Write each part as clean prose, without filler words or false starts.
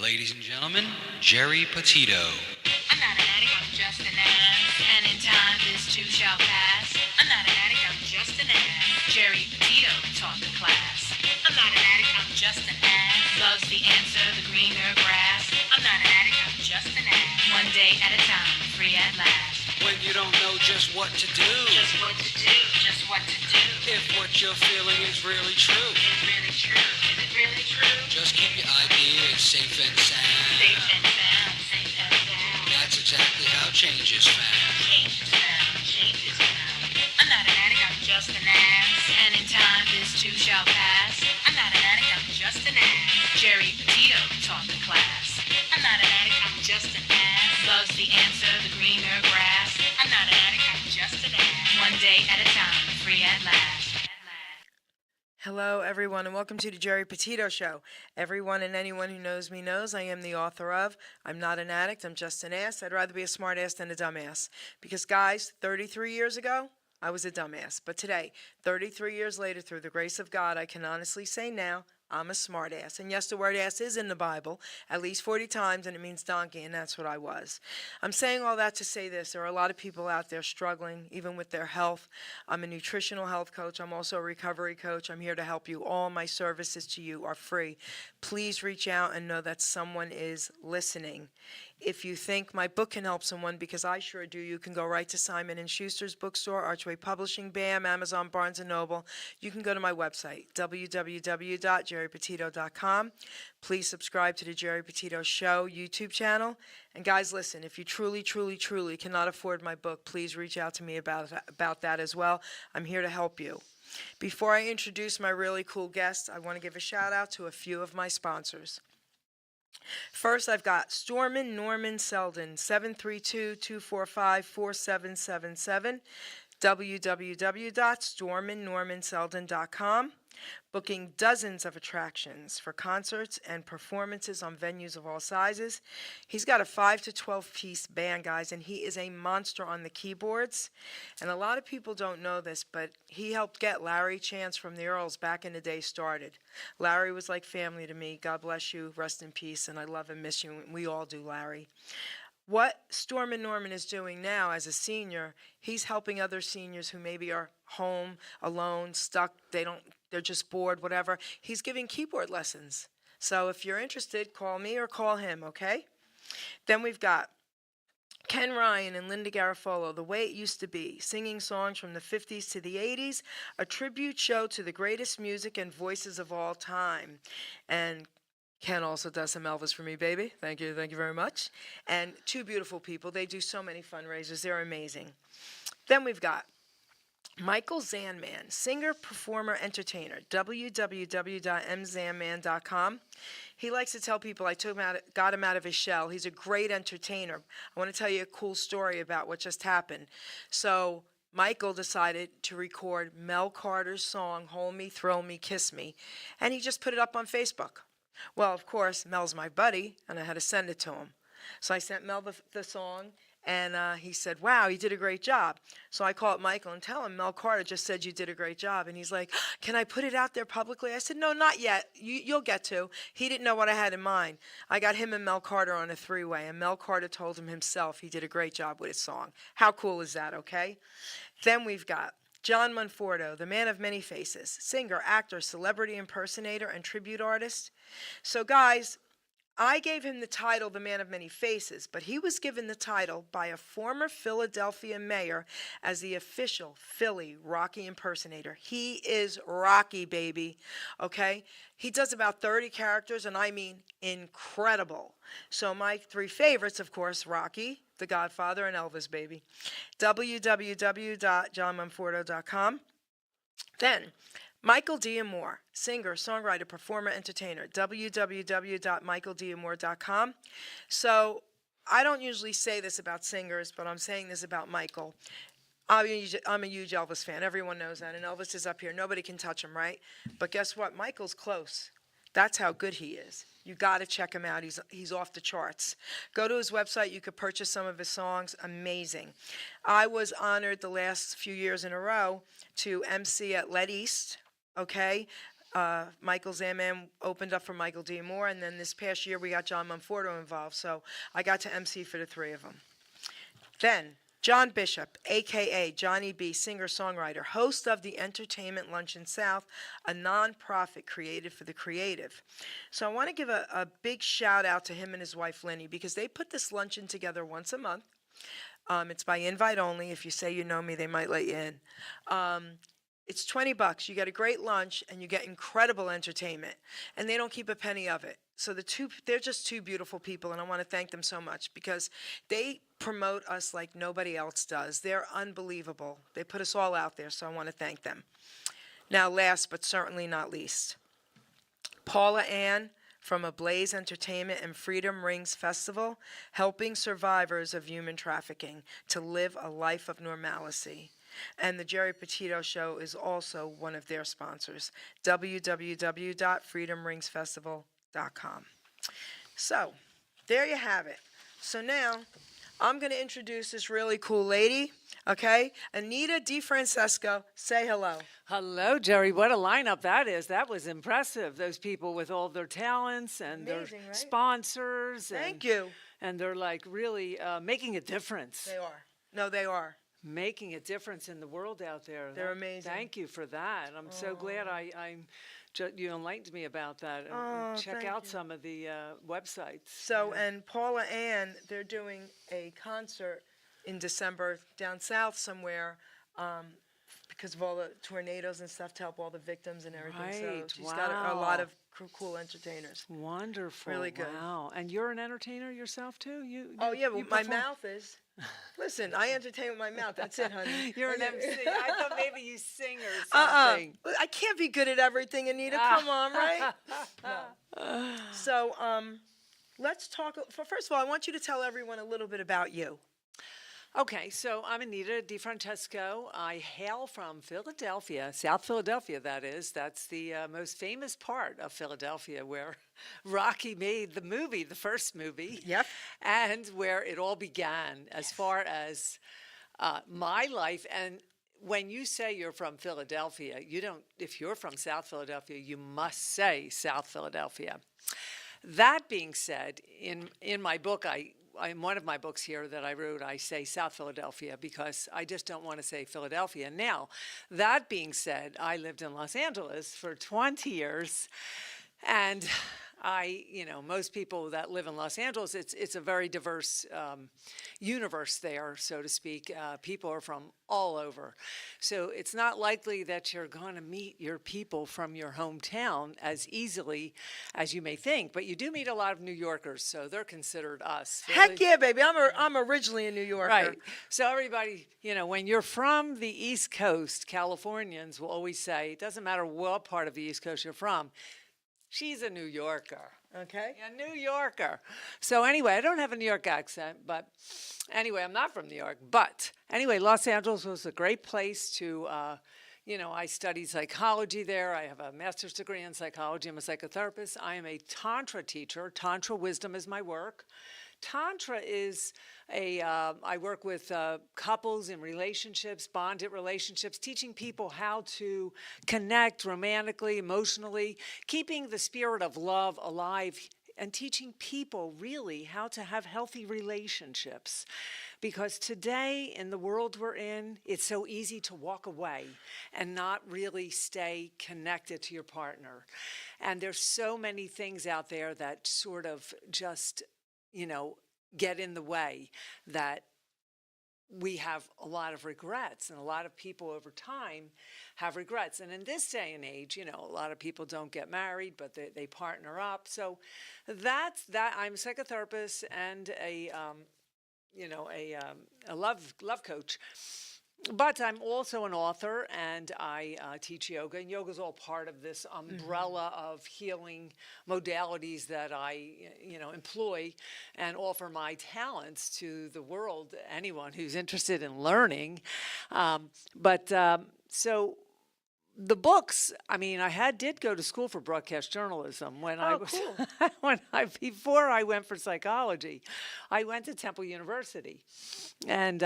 Ladies and gentlemen, Geri Petito. I'm not an addict, I'm just an ass. And in time, this too shall pass. I'm not an addict, I'm just an ass. Geri Petito taught the class. I'm not an addict, I'm just an ass. Loves the answer, the greener grass. I'm not an addict, I'm just an ass. One day at a time, free at last. When you don't know just what to do, Just what to do, just what to do. if what you're feeling is really true, Is it really true? Is it really true? just keep your ideas safe and sound. Safe and sound, safe and sound. That's exactly how change is found. Change is found, change is found. I'm not an addict, I'm just an ass. And in time, this too shall pass. I'm not an addict, I'm just an ass. Geri Petito taught the class. I'm not an addict, I'm just an ass. Loves the answer, the greener grass. I'm not an addict, I'm just an ass. One day at a time, free at last. Hello, everyone, and welcome to the Geri Petito Show. Everyone and anyone who knows me knows I am the author of I'm Not an Addict, I'm Just an Ass. I'd rather be a smart ass than a dumbass. Because, guys, 33 years ago, I was a dumbass. But today, 33 years later, through the grace of God, I can honestly say now, I'm a smart ass. And yes, the word ass is in the Bible at least 40 times, and it means donkey, and that's what I was. I'm saying all that to say this. There are a lot of people out there struggling, even with their health. I'm a nutritional health coach. I'm also a recovery coach. I'm here to help you. All my services to you are free. Please reach out and know that someone is listening. If you think my book can help someone, because I sure do, you can go right to Simon & Schuster's bookstore, Archway Publishing, BAM, Amazon, Barnes & Noble. You can go to my website, www.geripetito.com. Please subscribe to the Geri Petito Show YouTube channel. And guys, listen, if you truly, truly, truly cannot afford my book, please reach out to me about that as well. I'm here to help you. Before I introduce my really cool guests, I want to give a shout out to a few of my sponsors. First, I've got Stormin Norman Selden, 732-245-4777, www.storminnormanselden.com, booking dozens of attractions for concerts and performances on venues of all sizes. He's got a 5 to 12-piece band, guys, and he is a monster on the keyboards. And a lot of people don't know this, but he helped get Larry Chance from the Earls back in the day started. Larry was like family to me. God bless you. Rest in peace, and I love and miss you. We all do, Larry. What Stormin Norman is doing now as a senior, he's helping other seniors who maybe are home, alone, stuck, they're just bored, whatever. He's giving keyboard lessons. So if you're interested, call me or call him, okay? Then we've got Ken Ryan and Linda Garofalo, The Way It Used to Be, singing songs from the 50s to the 80s, a tribute show to the greatest music and voices of all time. And Ken also does some Elvis for me, baby. Thank you very much. And two beautiful people. They do so many fundraisers. They're amazing. Then we've got Michael Zanman, singer, performer, entertainer, www.mzanman.com. He likes to tell people I got him out of his shell. He's a great entertainer. I want to tell you a cool story about what just happened. So Michael decided to record Mel Carter's song, Hold Me, Thrill Me, Kiss Me, and he just put it up on Facebook. Well, of course, Mel's my buddy, and I had to send it to him. So I sent Mel the song, and he said, wow, you did a great job. So I called Michael and tell him, Mel Carter just said you did a great job. And he's like, can I put it out there publicly? I said, no, not yet. You'll get to. He didn't know what I had in mind. I got him and Mel Carter on a three-way, and Mel Carter told him himself he did a great job with his song. How cool is that, okay? Then we've got John Monforto, the man of many faces, singer, actor, celebrity impersonator, and tribute artist. So, guys, I gave him the title, the man of many faces, but he was given the title by a former Philadelphia mayor as the official Philly Rocky impersonator. He is Rocky, baby, okay? He does about 30 characters, and I mean incredible. So my three favorites, of course, Rocky, The Godfather, and Elvis, baby. www.johnmonforto.com. Then Michael D'Amore, singer, songwriter, performer, entertainer, www.michaeldamore.com. So I don't usually say this about singers, but I'm saying this about Michael. I'm a huge Elvis fan. Everyone knows that. And Elvis is up here. Nobody can touch him, right? But guess what? Michael's close. That's how good he is. You got to check him out. He's off the charts. Go to his website. You could purchase some of his songs. Amazing. I was honored the last few years in a row to MC at Let East, okay? Michael Zaman opened up for Michael D. Moore, and then this past year we got John Monforto involved, so I got to MC for the three of them. Then, John Bishop, a.k.a. Johnny B., singer-songwriter, host of the Entertainment Luncheon South, a nonprofit created for the creative. So I want to give a big shout-out to him and his wife, Lenny, because they put this luncheon together once a month. It's by invite only. If you say you know me, they might let you in. It's $20. You get a great lunch, and you get incredible entertainment. And they don't keep a penny of it. So they're just two beautiful people, and I want to thank them so much because they promote us like nobody else does. They're unbelievable. They put us all out there, so I want to thank them. Now, last but certainly not least, Paula Ann from Ablaze Entertainment and Freedom Rings Festival, helping survivors of human trafficking to live a life of normalcy. And the Geri Petito Show is also one of their sponsors, www.freedomringsfestival.com. So, there you have it. So now, I'm going to introduce this really cool lady, okay? Anita DeFrancesco, say hello. Hello, Jerry. What a lineup that is. That was impressive. Those people with all their talents and Amazing, their right? sponsors. Thank you. And they're like really making a difference. They are. No, they are. Making a difference in the world out there. They're amazing. Thank you for that. I'm so glad you enlightened me about that. And check thank out you. some of the websites. So, and Paula Ann, they're doing a concert in December down south somewhere because of all the tornadoes and stuff to help all the victims and everything. So Right, she's got a wow. lot of cool entertainers. Wonderful. Really good. Wow. And you're an entertainer yourself, too? Oh, yeah, well, my perform- mouth is. Listen, I entertain with my mouth. That's it, honey. You're an MC. I thought maybe you sing or Uh-uh. something. I can't be good at everything, Anita. Come on, right? No. So, let's talk. First of all, I want you to tell everyone a little bit about you. Okay, so I'm Anita DeFrancesco. I hail from Philadelphia, South Philadelphia, that is. That's the most famous part of Philadelphia where Rocky made the movie, the first movie. Yep. And where it all began as far as my life. And when you say you're from Philadelphia, you don't, if you're from South Philadelphia, you must say South Philadelphia. That being said, in my book, in one of my books here that I wrote, I say South Philadelphia because I just don't want to say Philadelphia. Now, that being said, I lived in Los Angeles for 20 years, and most people that live in Los Angeles, it's a very diverse universe there, so to speak. People are from all over. So it's not likely that you're going to meet your people from your hometown as easily as you may think, but you do meet a lot of New Yorkers, so they're considered us. Heck yeah, baby. I'm originally a New Yorker. Right. So everybody, when you're from the East Coast, Californians will always say, it doesn't matter what part of the East Coast you're from, she's a New Yorker. Okay. A New Yorker. So anyway, I don't have a New York accent, but anyway, I'm not from New York. But anyway, Los Angeles was a great place to, I studied psychology there. I have a master's degree in psychology. I'm a psychotherapist. I am a Tantra teacher. Tantra wisdom is my work. Tantra is I work with couples in relationships, bonded relationships, teaching people how to connect romantically, emotionally, keeping the spirit of love alive, and teaching people really how to have healthy relationships. Because today, in the world we're in, it's so easy to walk away and not really stay connected to your partner. And there's so many things out there that sort of just get in the way, that we have a lot of regrets, and a lot of people over time have regrets. And in this day and age, a lot of people don't get married, but they partner up. So that's that. I'm a psychotherapist and a love coach. But I'm also an author, and I teach yoga, and yoga is all part of this umbrella of healing modalities that I, employ and offer my talents to the world, anyone who's interested in learning. So the books, I did go to school for broadcast journalism when I was cool. Before I went for psychology. I went to Temple University, and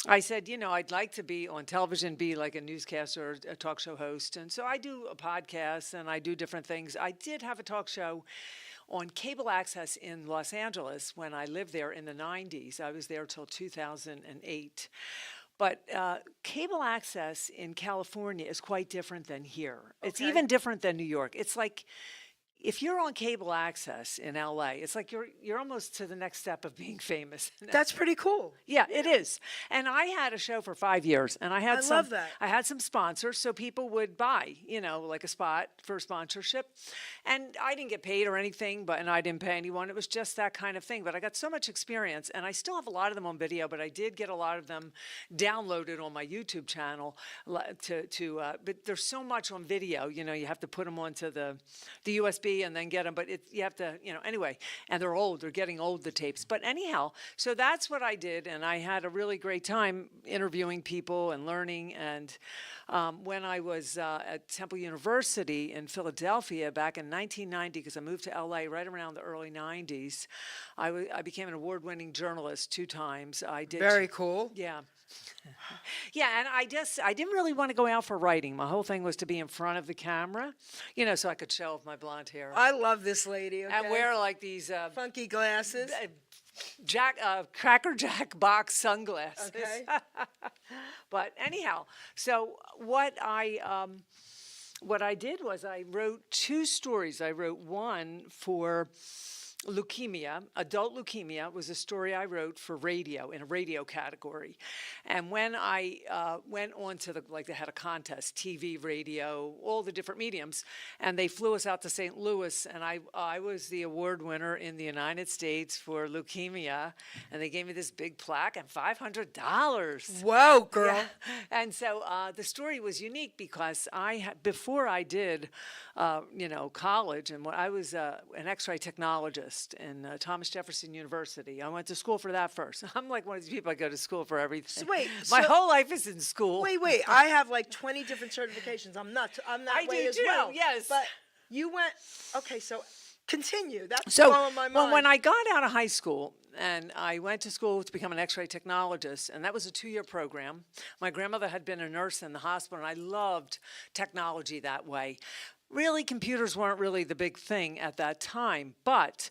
I said, I'd like to be on television, be like a newscaster or a talk show host. And so I do a podcast and I do different things. I did have a talk show on cable access in Los Angeles when I lived there in the 90s. I was there till 2008. But cable access in California is quite different than here. It's Okay. even different than New York. It's like if you're on cable access in LA, it's like you're almost to the next step of being famous. That's pretty cool. Yeah, it is. And I had a show for 5 years, and I had I some. love that. I had some sponsors, so people would buy, like a spot for sponsorship, and I didn't get paid or anything, and I didn't pay anyone. It was just that kind of thing. But I got so much experience, and I still have a lot of them on video. But I did get a lot of them downloaded on my YouTube channel. But there's so much on video. You have to put them onto the USB and then get them. But you have to, anyway. And they're old. They're getting old, the tapes. But anyhow, so that's what I did, and I had a really great time interviewing people and learning. And when I was at Temple University in Philadelphia back in 1990, because I moved to LA right around the early 90s, I became an award-winning journalist 2 times. I did. Very cool. Yeah. Yeah, and I didn't really want to go out for writing. My whole thing was to be in front of the camera, so I could show off my blonde hair. I love this lady. Okay? And wear like these funky glasses. Cracker Jack box sunglasses. Okay. But anyhow, so what I did was I wrote 2 stories. I wrote one for leukemia. Adult leukemia was a story I wrote for radio, in a radio category. And when I went on to they had a contest, TV, radio, all the different mediums, and they flew us out to St. Louis, and I was the award winner in the United States for leukemia, and they gave me this big plaque and $500. Whoa, girl. Yeah. And so the story was unique because before I did, college, and when I was an X-ray technologist in Thomas Jefferson University. I went to school for that first. I'm like one of these people, I go to school for everything. So wait, my so- whole life is in school. Wait. I have like 20 different certifications. I'm that I way do as too, well. yes. But you went, okay, so continue. That's So, blowing my mind. well, when I got out of high school, and I went to school to become an X-ray technologist, and that was a 2-year program. My grandmother had been a nurse in the hospital, and I loved technology that way. Really, computers weren't really the big thing at that time, but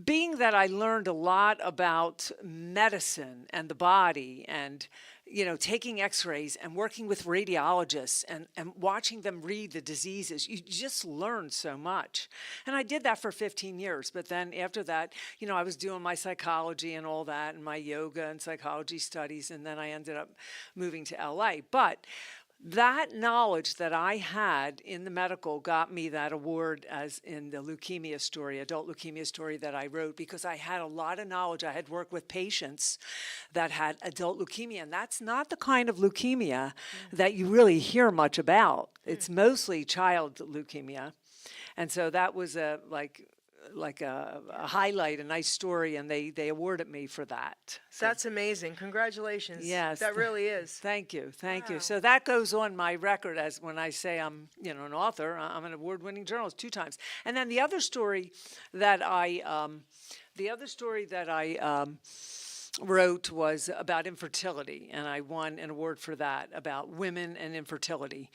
being that I learned a lot about medicine and the body and, taking x-rays and working with radiologists and watching them read the diseases, you just learn so much. And I did that for 15 years. But then after that, I was doing my psychology and all that and my yoga and psychology studies. And then I ended up moving to LA. But that knowledge that I had in the medical got me that award as in the leukemia story, adult leukemia story that I wrote, because I had a lot of knowledge. I had worked with patients that had adult leukemia, and that's not the kind of leukemia that you really hear much about. It's mostly child leukemia. And so that was a highlight, a nice story, and they awarded me for that. So, That's amazing. Congratulations. Yes. That really is. thank you. Wow. So that goes on my record as when I say I'm, an author. I'm an award-winning journalist 2 times. And then the other story that I wrote was about infertility, and I won an award for that, about women and infertility.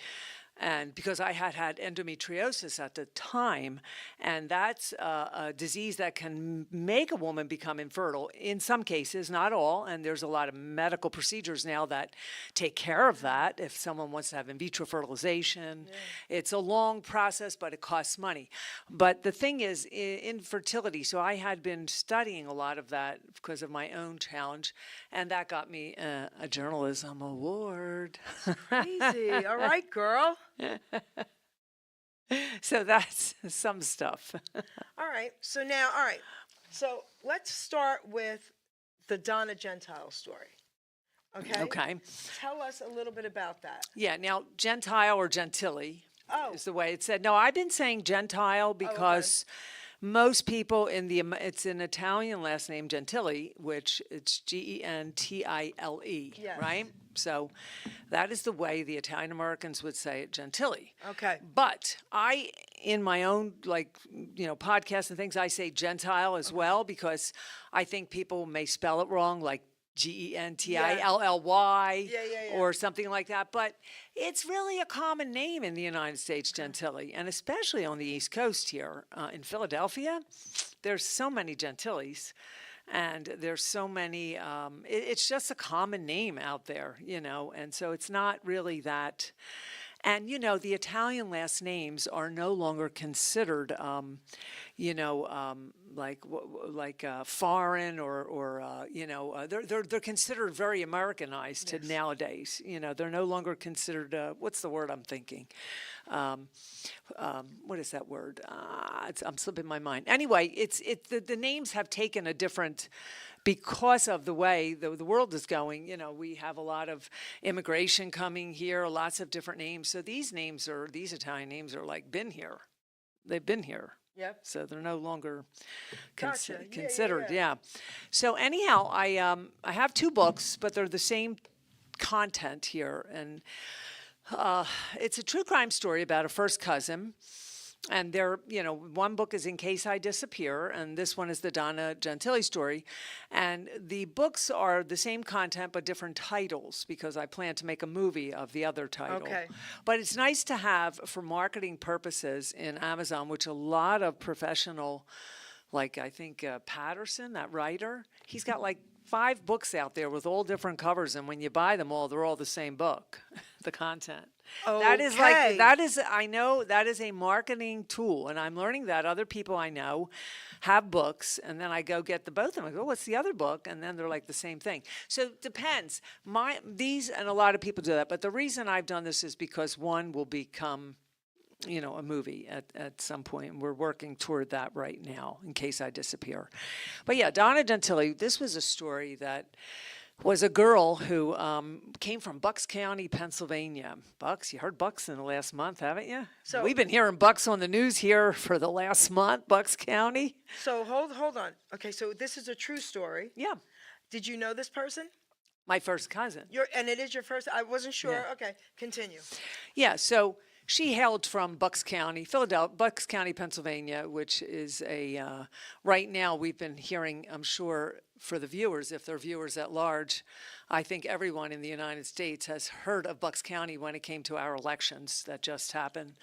And because I had endometriosis at the time, and that's a disease that can make a woman become infertile in some cases, not all. And there's a lot of medical procedures now that take care of that. If someone wants to have in vitro fertilization, it's a long process, but it costs money. But the thing is, infertility. So I had been studying a lot of that because of my own challenge, and that got me a journalism award. Easy. All right, girl. So that's some stuff. All right. So let's start with the Donna Gentile story. Okay? Okay. Tell us a little bit about that. Yeah, now Gentile or Gentili Oh. is the way it's said. No, I've been saying Gentile because most people it's an Italian last name, Gentili, which it's Gentile, Yes. right? So that is the way the Italian Americans would say it, Gentili. Okay. But in my own podcasts and things, I say Gentile as well, because I think people may spell it wrong, like Gentilly, Yeah, yeah, yeah. or something like that. But it's really a common name in the United States, Gentili, and especially on the East Coast here in Philadelphia. There's so many Gentiles, and there's so many. It's just a common name out there, and so it's not really that. And the Italian last names are no longer considered, like foreign or they're considered very Americanized nowadays. They're no longer considered. What's the word I'm thinking? What is that word? I'm slipping my mind. Anyway, the names have taken a different. Because of the way the world is going, we have a lot of immigration coming here, lots of different names. So these Italian names are like been here. They've been here. Yep. So they're no longer Gotcha. Yeah, considered. yeah. So anyhow, I have 2 books, but they're the same content here, and it's a true crime story about a first cousin. And one book is In Case I Disappear, and this one is the Donna Gentile Story. And the books are the same content, but different titles, because I plan to make a movie of the other title. Okay. But it's nice to have, for marketing purposes, in Amazon, which a lot of professional, like I think Patterson, that writer, he's got like 5 books out there with all different covers, and when you buy them all, they're all the same book, the content. That is I know that is a marketing tool, and I'm learning that. Other people I know have books, and then I go get both of them. I go, what's the other book? And then they're like the same thing. So it depends. And a lot of people do that, but the reason I've done this is because one will become a movie at some point, and we're working toward that right now, In Case I Disappear. But yeah, Donna Gentile, this was a story that was a girl who came from Bucks County, Pennsylvania. Bucks, you heard Bucks in the last month, haven't you? So we've been hearing Bucks on the news here for the last month, Bucks County. So hold on. Okay, so this is a true story. Yeah, Did you know this person? my first cousin. And it is your first. I wasn't sure. Yeah. Okay, continue. Yeah, so she hailed from Bucks County, Bucks County, Pennsylvania, which is right now we've been hearing, I'm sure, for the viewers, if they're viewers at large, I think everyone in the United States has heard of Bucks County when it came to our elections that just happened,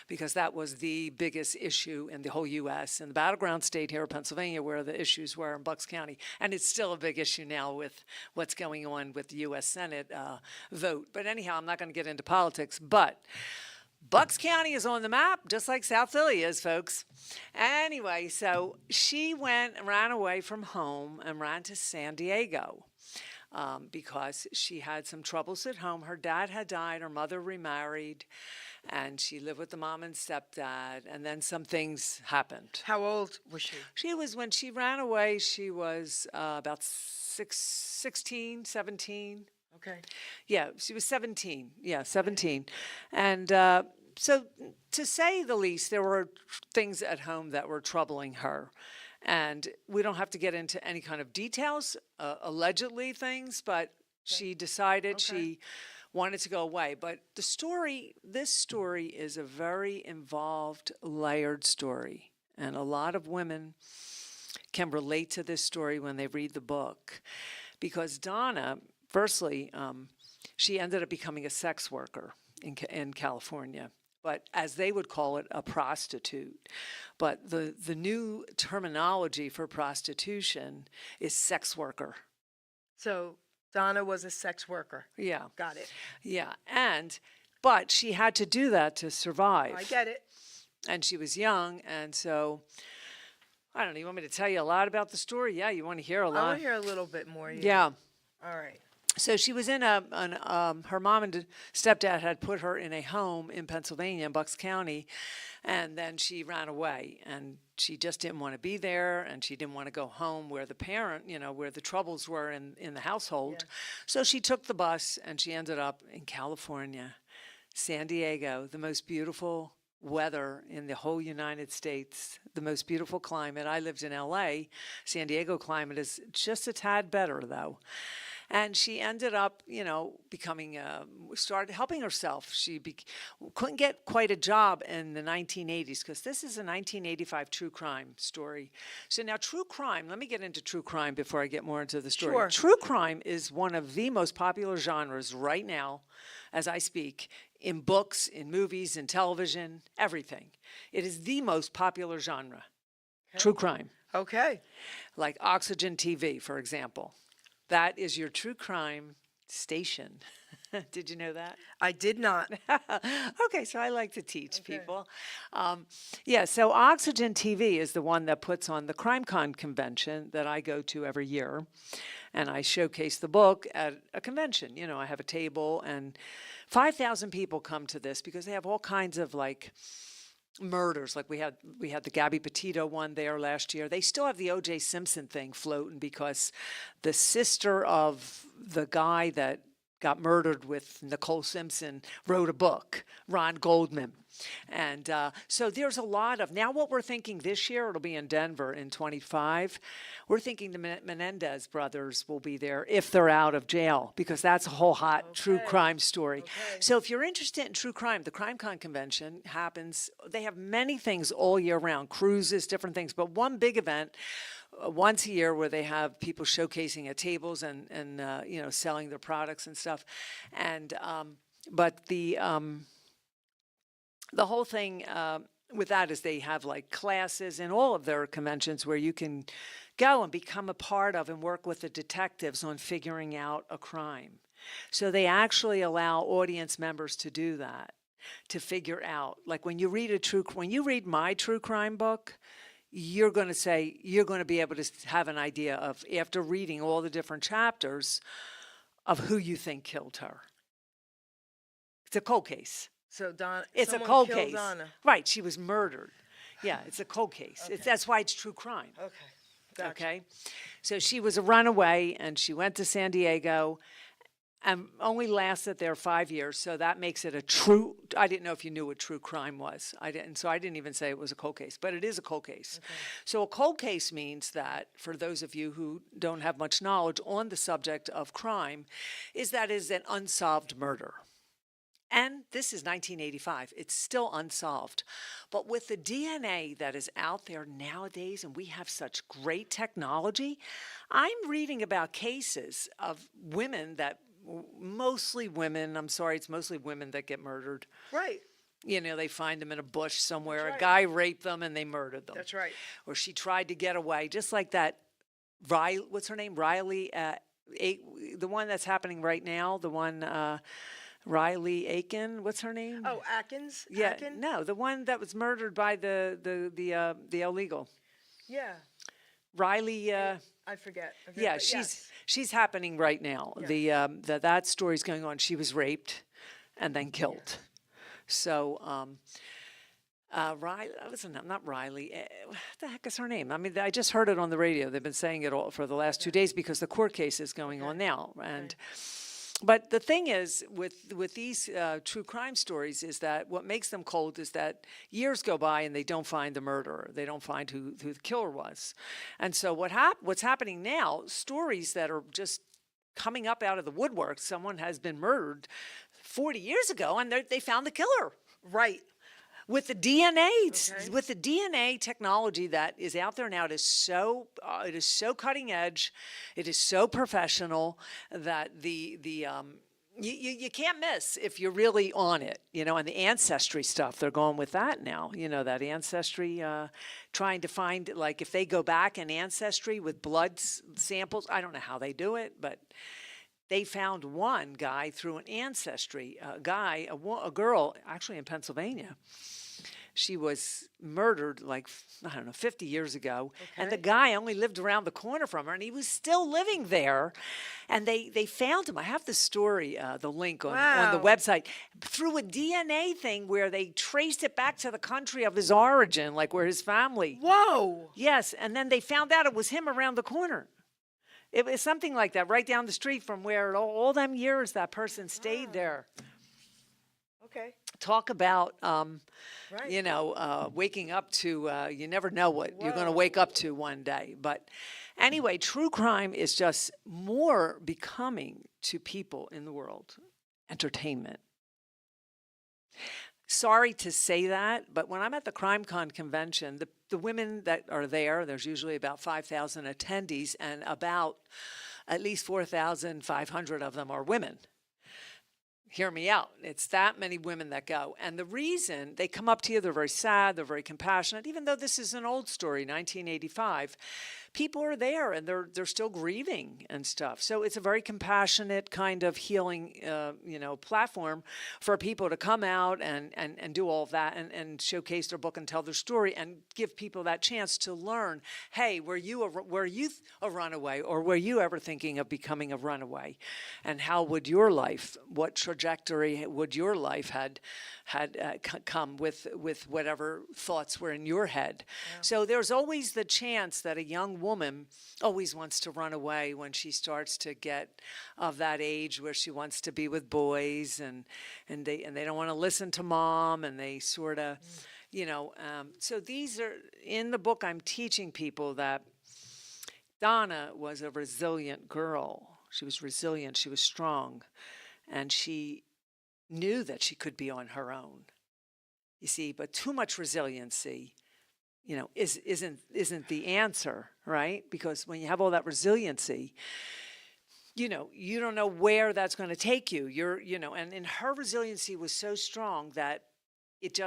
because that was the biggest issue in the whole U.S. and the battleground state here, Pennsylvania, where the issues were in Bucks County. And it's still a big issue now with what's going on with the U.S. Senate vote. But anyhow, I'm not going to get into politics, but Bucks County is on the map, just like South Philly is, folks. Anyway, so she ran away from home and ran to San Diego because she had some troubles at home. Her dad had died, her mother remarried, and she lived with the mom and stepdad, and then some things happened. How old was she? When she ran away, she was about 16, 17. Okay. Yeah, she was 17. Yeah, 17. And so, to say the least, there were things at home that were troubling her. And we don't have to get into any kind of details, allegedly things, but she decided she wanted to go away. But this story is a very involved, layered story. And a lot of women can relate to this story when they read the book. Because Donna, firstly, she ended up becoming a sex worker in California, but as they would call it, a prostitute. But the new terminology for prostitution is sex worker. So Donna was a sex worker. Yeah. Got it. Yeah, but she had to do that to survive. I get it. And she was young, and so, I don't know, you want me to tell you a lot about the story? Yeah, you want to hear a lot? I want to hear a little bit more. Yeah. All right. So she was in her mom and stepdad had put her in a home in Pennsylvania, in Bucks County, and then she ran away, and she just didn't want to be there, and she didn't want to go home where the parent, where the troubles were in the household. Yeah. So she took the bus, and she ended up in California, San Diego, the most beautiful weather in the whole United States, the most beautiful climate. I lived in LA. San Diego climate is just a tad better, though. And she ended up, becoming, started helping herself. Couldn't get quite a job in the 1980s because this is a 1985 true crime story. So now true crime, let me get into true crime before I get more into the story. Sure. True crime is one of the most popular genres right now, as I speak, in books, in movies, in television, everything. It is the most popular genre, true crime. Okay. Like Oxygen TV, for example. That is your true crime station. Did you know that? I did not. Okay, so I like to teach people. So Oxygen TV is the one that puts on the CrimeCon convention that I go to every year. And I showcase the book at a convention. I have a table, and 5,000 people come to this because they have all kinds of murders. Like we had the Geri Petito one there last year. They still have the O.J. Simpson thing floating because the sister of the guy that got murdered with Nicole Simpson wrote a book, Ron Goldman. And so there's a lot of, now what we're thinking this year, it'll be in Denver in 25, we're thinking the Menendez brothers will be there if they're out of jail, because that's a whole hot true crime story. So if you're interested in true crime, the CrimeCon convention happens, they have many things all year round, cruises, different things, but one big event once a year where they have people showcasing at tables and selling their products and stuff. And but the whole thing with that is they have classes in all of their conventions where you can go and become a part of and work with the detectives on figuring out a crime. So they actually allow audience members to do that, to figure out. Like when you read my true crime book, you're going to be able to have an idea of, after reading all the different chapters, of who you think killed her. It's a cold case. So It's a someone cold killed case. Donna. Right, she was murdered. Yeah, it's a cold case. Okay. That's why it's true crime. Okay. Gotcha. Okay? So she was a runaway, and she went to San Diego and only lasted there 5 years. So that makes it I didn't know if you knew what true crime was. I didn't even say it was a cold case, but it is a cold case. Okay. So a cold case means that, for those of you who don't have much knowledge on the subject of crime, is an unsolved murder. And this is 1985. It's still unsolved. But with the DNA that is out there nowadays, and we have such great technology, I'm reading about cases of women mostly women that get murdered. Right. They find them in a bush somewhere. That's right. A guy raped them and they murdered them. That's right. Or she tried to get away, just like that. What's her name? Riley, the one that's happening right now, the one... Riley Aiken, what's her name? Oh, Atkins? Yeah, Atkin? no, the one that was murdered by the illegal. Yeah. Riley. I forget. Yeah, but she's happening right now. Yeah. That story's going on. She was raped and then killed. Yeah. So Riley, not Riley. What the heck is her name? I mean, I just heard it on the radio. They've been saying it all for the last 2 days because the court case is going on now, and. But the thing is, with these true crime stories, is that what makes them cold is that years go by and they don't find the murderer. They don't find who the killer was. And so what's happening now, stories that are just coming up out of the woodwork, someone has been murdered 40 years ago and they found the killer. Right. With the DNA technology that is out there now, it is so cutting edge, it is so professional that you can't miss if you're really on it, and the ancestry stuff, they're going with that now, that ancestry, trying to find, if they go back in ancestry with blood samples, I don't know how they do it, but they found one guy through an ancestry, a girl, actually in Pennsylvania. She was murdered 50 years ago. Okay. And the guy only lived around the corner from her, and he was still living there. And they found him. I have the story, the link on the website, through a DNA thing where they traced it back to the country of his origin, where his family. Whoa. Yes, and then they found out it was him around the corner. It was something like that, right down the street from where all them years that person stayed there. Okay. Talk about, Right. waking up to, you never know what you're going to Whoa. wake up to one day. But anyway, true crime is just more becoming to people in the world entertainment. Sorry to say that, but when I'm at the CrimeCon convention, the women that are there's usually about 5,000 attendees, and about at least 4,500 of them are women. Hear me out. It's that many women that go. And the reason they come up to you, they're very sad, they're very compassionate, even though this is an old story, 1985. People are there and they're still grieving and stuff. So it's a very compassionate kind of healing, platform for people to come out and do all of that and showcase their book and tell their story and give people that chance to learn, hey, were you a runaway, or were you ever thinking of becoming a runaway? And how would your life, what trajectory would your life had come with whatever thoughts were in your head? Yeah. So there's always the chance that a young woman always wants to run away when she starts to get of that age where she wants to be with boys, and they don't want to listen to mom, and they sort of, so these are in the book. I'm teaching people that Donna was a resilient girl. She was resilient. She was strong, and she knew that she could be on her own. You see, but too much resiliency, isn't the answer, right? Because when you have all that resiliency, you don't know where that's going to take you. And her resiliency was so strong that it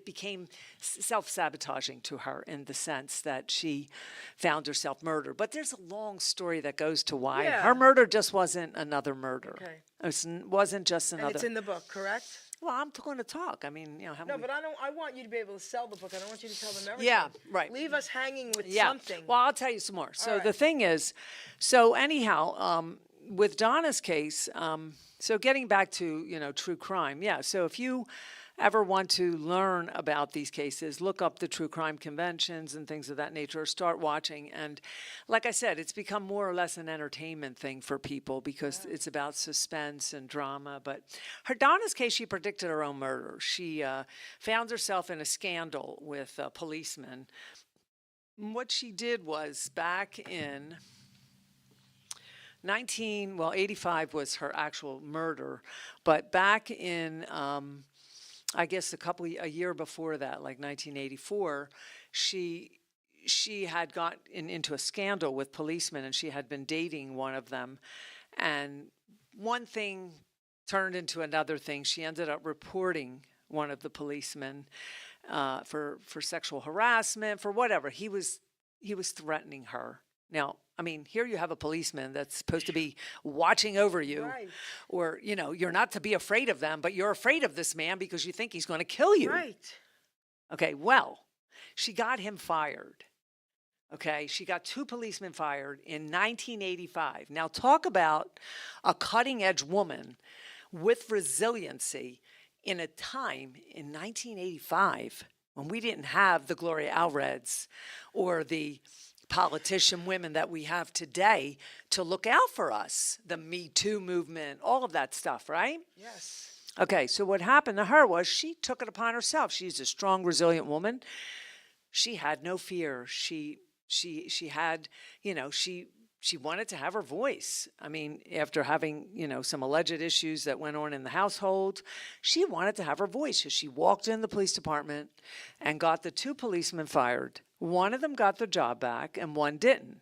became self-sabotaging to her, in the sense that she found herself murdered. But there's a long story that goes to why. Yeah. Her murder just wasn't another murder. Okay. It wasn't just another. And it's in the book, correct? Well, I'm going to talk. I mean, No, but I want you to be able to sell the book. I don't want you to tell them everything. Yeah, right. Leave us hanging with Yeah. something. Well, I'll tell you some more. So right. the thing is, anyhow, with Donna's case, so getting back to, true crime. Yeah. So if you ever want to learn about these cases, look up the true crime conventions and things of that nature, or start watching. And like I said, it's become more or less an entertainment thing for people, because it's about suspense and drama. But Donna's case, she predicted her own murder. She found herself in a scandal with a policeman. What she did was, back in 85 was her actual murder, but back in I guess a year before that, like 1984, she had gotten into a scandal with policemen, and she had been dating one of them. And one thing turned into another thing. She ended up reporting one of the policemen for sexual harassment, for whatever. He was threatening her. Now, I mean, here you have a policeman that's supposed to be watching over you, Right. or, you're not to be afraid of them, but you're afraid of this man because you think he's going to kill you. Right. Okay, well, she got him fired. Okay, she got 2 policemen fired in 1985. Now, talk about a cutting-edge woman with resiliency in a time in 1985 when we didn't have the Gloria Allreds or the politician women that we have today to look out for us, the Me Too movement, all of that stuff, right? Yes. Okay, so what happened to her was she took it upon herself. She's a strong, resilient woman. She had no fear. She had, she wanted to have her voice. I mean, after having, some alleged issues that went on in the household, she wanted to have her voice. So she walked in the police department and got the 2 policemen fired. One of them got their job back and one didn't.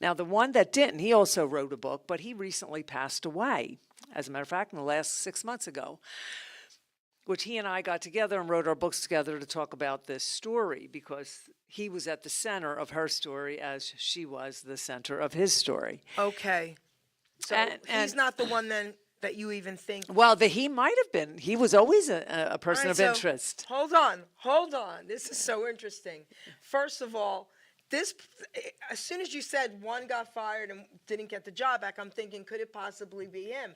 Now, the one that didn't, he also wrote a book, but he recently passed away. As a matter of fact, in the last 6 months ago, which he and I got together and wrote our books together to talk about this story, because he was at the center of her story as she was the center of his story. Okay. So And- he's not the one then that you even think. Well, he might have been. He was always a person All of right, so interest. Hold on. This is so interesting. First of all, as soon as you said one got fired and didn't get the job back, I'm thinking, could it possibly be him?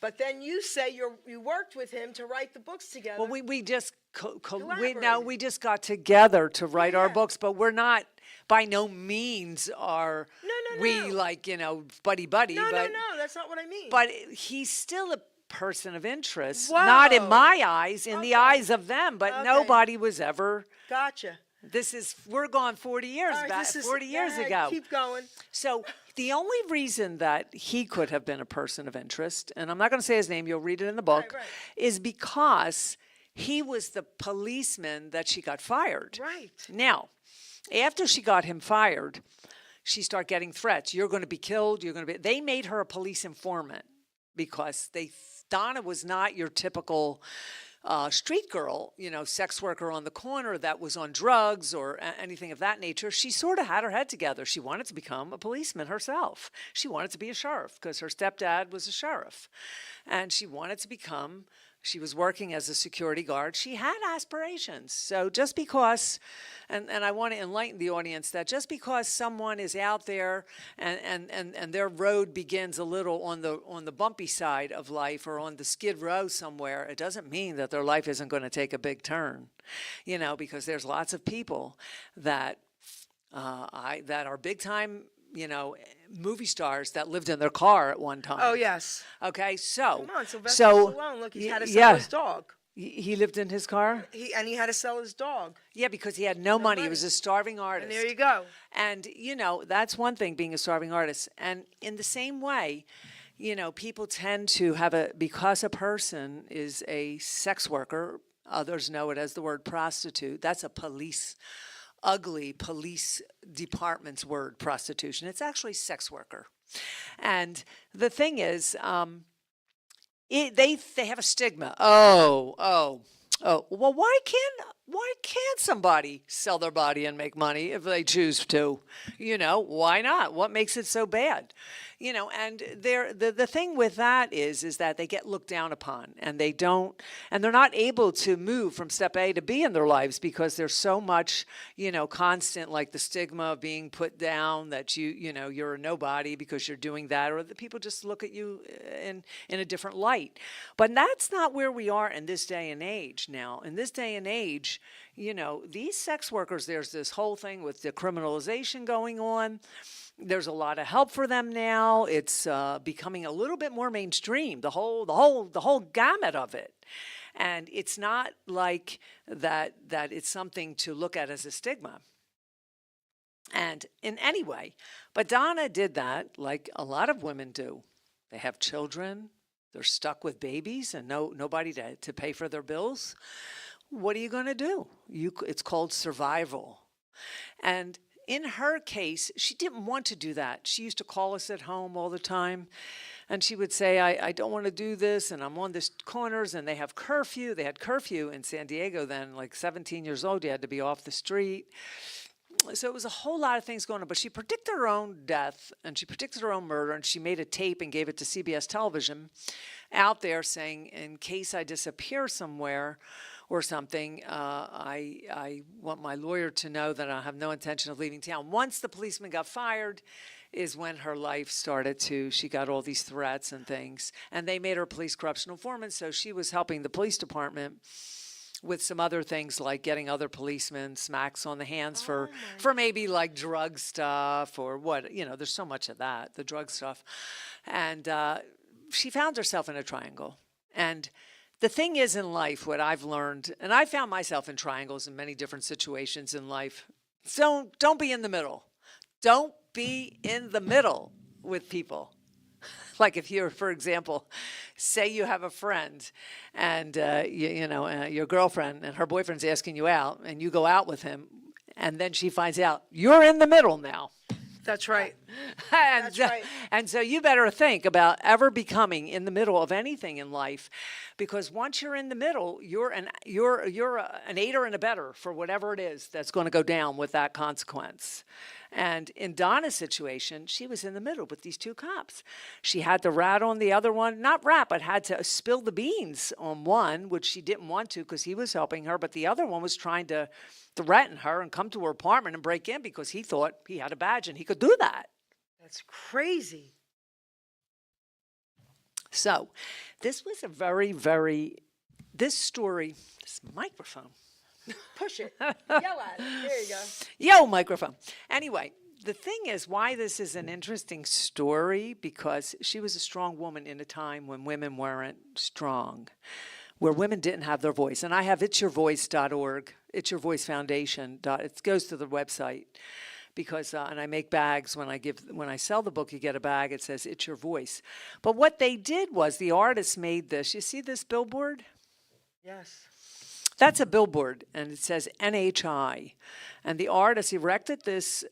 But then you say you worked with him to write the books together. Well, we just Collaborated. we just got together to write our Yeah. books, but we're not, by no means are No. we like buddy. No, but that's not what I mean. But he's still a person of interest. Not in Whoa. my eyes, in the Okay. eyes of them, but Okay. nobody was ever. Gotcha. We're gone 40 years All right, back, 40 years go ahead, ago. Keep going. So the only reason that he could have been a person of interest, and I'm not going to say his name, you'll read it in the book, Right. is because he was the policeman that she got fired. Right. Now, after she got him fired, she started getting threats. You're going to be killed. You're going to be. They made her a police informant because Donna was not your typical street girl, sex worker on the corner that was on drugs or anything of that nature. She sort of had her head together. She wanted to become a policeman herself. She wanted to be a sheriff because her stepdad was a sheriff. And she wanted to become, she was working as a security guard. She had aspirations. So just because, and I want to enlighten the audience that just because someone is out there and their road begins a little on the bumpy side of life or on the skid row somewhere, it doesn't mean that their life isn't going to take a big turn, because there's lots of people that that are big time, movie stars that lived in their car at one time. Oh, yes. Okay, so. Come on, Sylvester Stallone. Look, he had to sell his dog. He lived in his car? He had to sell his dog. Yeah, because he had no money. He was a starving artist. And there you go. And, that's one thing, being a starving artist. And in the same way, people tend to have because a person is a sex worker, others know it as the word prostitute. That's a ugly police department's word, prostitution. It's actually sex worker. And the thing is, they have a stigma. Oh. Well, why can't somebody sell their body and make money if they choose to? Why not? What makes it so bad? And the thing with that is that they get looked down upon, and they're not able to move from step A to B in their lives because there's so much, constant, like the stigma of being put down that you're a nobody because you're doing that, or that people just look at you in a different light. But that's not where we are in this day and age now. In this day and age, these sex workers, there's this whole thing with decriminalization going on. There's a lot of help for them now. It's becoming a little bit more mainstream, the whole gamut of it. And it's not like that it's something to look at as a stigma. And in any way, but Donna did that like a lot of women do. They have children. They're stuck with babies and nobody to pay for their bills. What are you going to do? It's called survival. And in her case, she didn't want to do that. She used to call us at home all the time, and she would say, I don't want to do this, and I'm on this corners, and they have curfew. They had curfew in San Diego then, like 17 years old. You had to be off the street. So it was a whole lot of things going on, but she predicted her own death, and she predicted her own murder, and she made a tape and gave it to CBS television out there saying, in case I disappear somewhere or something, I want my lawyer to know that I have no intention of leaving town. Once the policeman got fired is when her life started she got all these threats and things, and they made her a police corruption informant, so she was helping the police department with some other things like getting other policemen smacks on the hands for maybe like drug stuff or what, there's so much of that, the drug stuff. And she found herself in a triangle. And the thing is in life, what I've learned, and I found myself in triangles in many different situations in life, don't be in the middle. Don't be in the middle with people. Like if you're, for example, say you have a friend and, your girlfriend and her boyfriend's asking you out and you go out with him and then she finds out you're in the middle now. That's right. And, That's right. And so you better think about ever becoming in the middle of anything in life, because once you're in the middle, you're an aider and abetter for whatever it is that's going to go down with that consequence. And in Donna's situation, she was in the middle with these two cops. She had to rat on the other one, not rat, but had to spill the beans on one, which she didn't want to because he was helping her, but the other one was trying to threaten her and come to her apartment and break in because he thought he had a badge and he could do that. That's crazy. So this was a this story, this microphone. Push it. Yell at it. There you go. Yo, microphone. Anyway, the thing is, why this is an interesting story, because she was a strong woman in a time when women weren't strong, where women didn't have their voice. And I have itsyourvoice.org, It's Your Voice Foundation. It goes to the website because, and I make bags when I sell the book, you get a bag, it says, It's Your Voice. But what they did was the artist made this. You see this billboard? Yes. That's a billboard, and it says NHI. And the artist erected this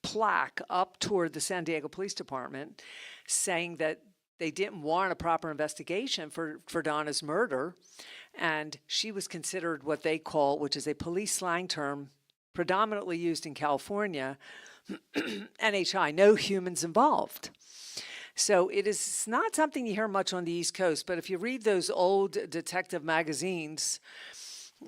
plaque up toward the San Diego Police Department saying that they didn't warrant a proper investigation for Donna's murder, and she was considered what they call, which is a police slang term predominantly used in California, NHI, no humans involved. So it is not something you hear much on the East Coast, but if you read those old detective magazines,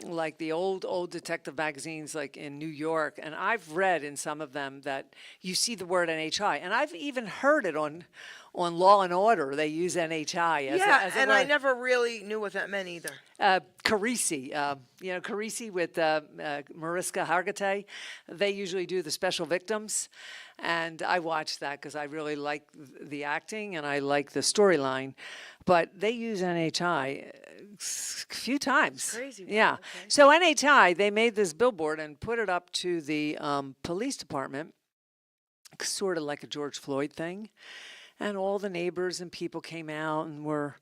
like the old detective magazines like in New York, and I've read in some of them that you see the word NHI, and I've even heard it on Law and Order. They use NHI as a and word. I never really knew what that meant either. Carisi, Carisi with Mariska Hargitay, they usually do the special victims, and I watched that because I really like the acting and I like the storyline, but they use NHI a few times. Crazy. Yeah. Okay. So NHI, they made this billboard and put it up to the police department, sort of like a George Floyd thing, and all the neighbors and people came out and were,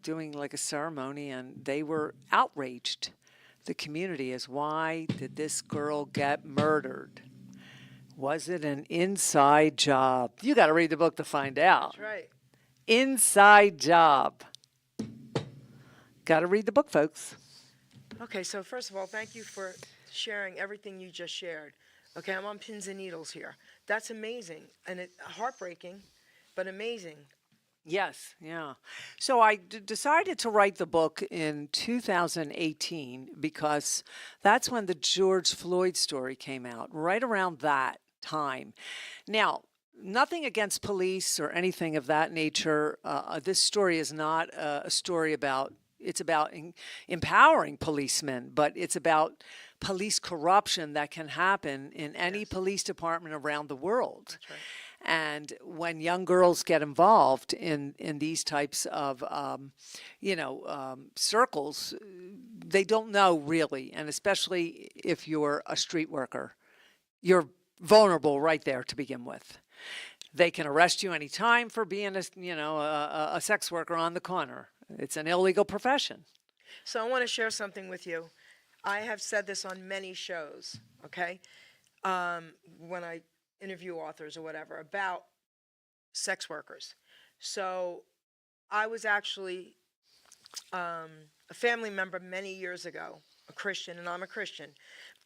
doing like a ceremony, and they were outraged. The community is, why did this girl get murdered? Was it an inside job? You got to read the book to find out. That's right. Inside job. Got to read the book, folks. Okay, so first of all, thank you for sharing everything you just shared. Okay, I'm on pins and needles here. That's amazing, and heartbreaking, but amazing. Yes, yeah. So I decided to write the book in 2018 because that's when the George Floyd story came out, right around that time. Now, nothing against police or anything of that nature. This story is not a story about, it's about empowering policemen, but it's about police corruption that can happen in any police department around the world. That's right. And when young girls get involved in these types of, circles, they don't know really. And especially if you're a street worker, you're vulnerable right there to begin with. They can arrest you anytime for being a sex worker on the corner. It's an illegal profession. So I want to share something with you. I have said this on many shows, okay? When I interview authors or whatever about sex workers. So I was actually a family member many years ago, a Christian, and I'm a Christian,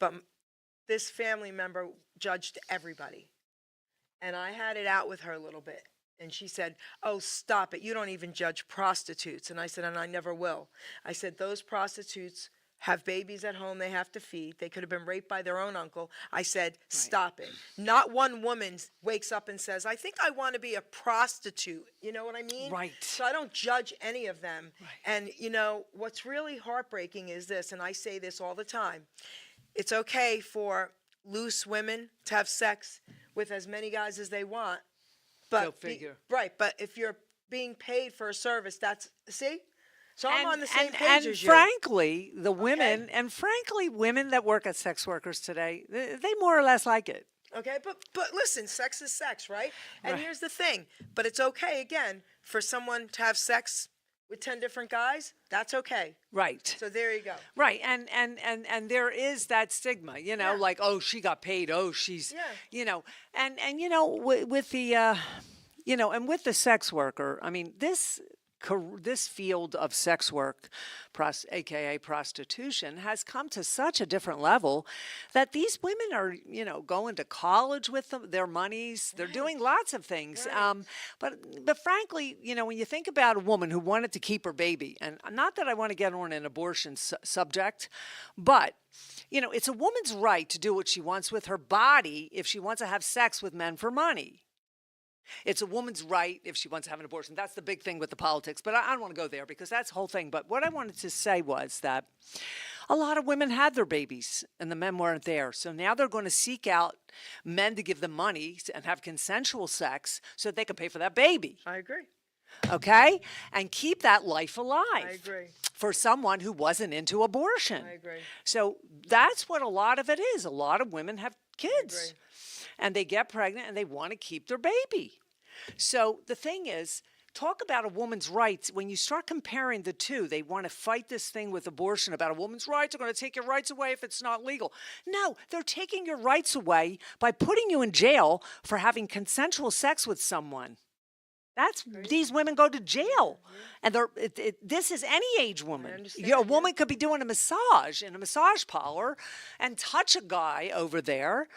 but this family member judged everybody. And I had it out with her a little bit. And she said, "Oh, stop it. You don't even judge prostitutes." And I said, "And I never will." I said, "Those prostitutes have babies at home they have to feed. They could have been raped by their own uncle." I said, "Stop it." Not one woman wakes up and says, "I think I want to be a prostitute." You know what I mean? Right. So I don't judge any of them. Right. And, what's really heartbreaking is this, and I say this all the time. It's okay for loose women to have sex with as many guys as they want. But Go figure. Right, but if you're being paid for a service, see? So I'm on the same page and as you. frankly, women that work as sex workers today, they more or less like it. Okay, but listen, sex is sex, right? And Right. here's the thing. But it's okay, again, for someone to have sex with 10 different guys. That's okay. Right. So there you go. Right, and there is that stigma, Yeah. like, oh, she got paid, oh, she's, Yeah. with the, and with the sex worker, I mean, this field of sex work, aka prostitution, has come to such a different level that these women are, going to college with their monies. They're doing lots of things. Right. But frankly, when you think about a woman who wanted to keep her baby, and not that I want to get on an abortion subject, but it's a woman's right to do what she wants with her body if she wants to have sex with men for money. It's a woman's right if she wants to have an abortion. That's the big thing with the politics. But I don't want to go there because that's the whole thing. But what I wanted to say was that a lot of women had their babies and the men weren't there. So now they're going to seek out men to give them money and have consensual sex so that they can pay for that baby. I agree. Okay? And keep that life alive. I agree. For someone who wasn't into abortion. I agree. So that's what a lot of it is. A lot of women have kids. And they get pregnant and they want to keep their baby. So the thing is, talk about a woman's rights. When you start comparing the two, they want to fight this thing with abortion about a woman's rights. They're going to take your rights away if it's not legal. No, they're taking your rights away by putting you in jail for having consensual sex with someone. These women go to jail, and this is any age woman. A woman could be doing a massage in a massage parlor and touch a guy over there,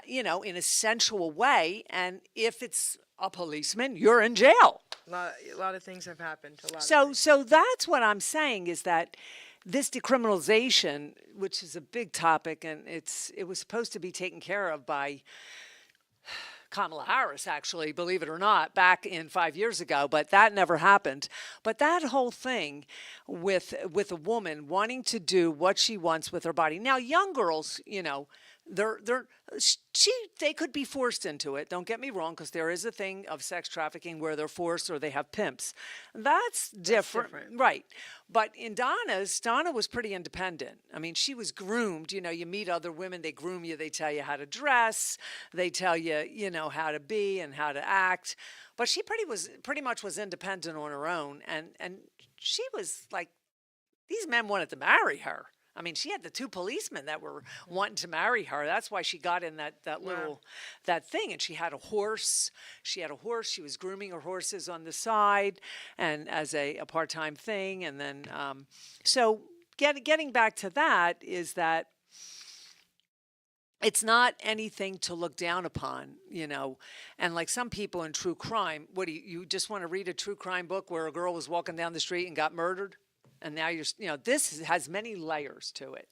in a sensual way. And if it's a policeman, you're in jail. A lot of things have happened. So that's what I'm saying is that this decriminalization, which is a big topic, and it was supposed to be taken care of by Kamala Harris, actually, believe it or not, back in 5 years ago, but that never happened. But that whole thing with a woman wanting to do what she wants with her body. Now, young girls, they could be forced into it. Don't get me wrong, because there is a thing of sex trafficking where they're forced or they have pimps. That's different. Right. But in Donna was pretty independent. I mean, she was groomed. You meet other women, they groom you, they tell you how to dress, they tell you, how to be and how to act. But she pretty much was independent on her own. And she was like, these men wanted to marry her. I mean, she had the two policemen that were wanting to marry her. That's why she got in that thing. And she had a horse. She was grooming her horses on the side and as a part-time thing. And then, so getting back to that is that it's not anything to look down upon, And like some people in true crime, what do you just want to read a true crime book where a girl was walking down the street and got murdered? And now this has many layers to it.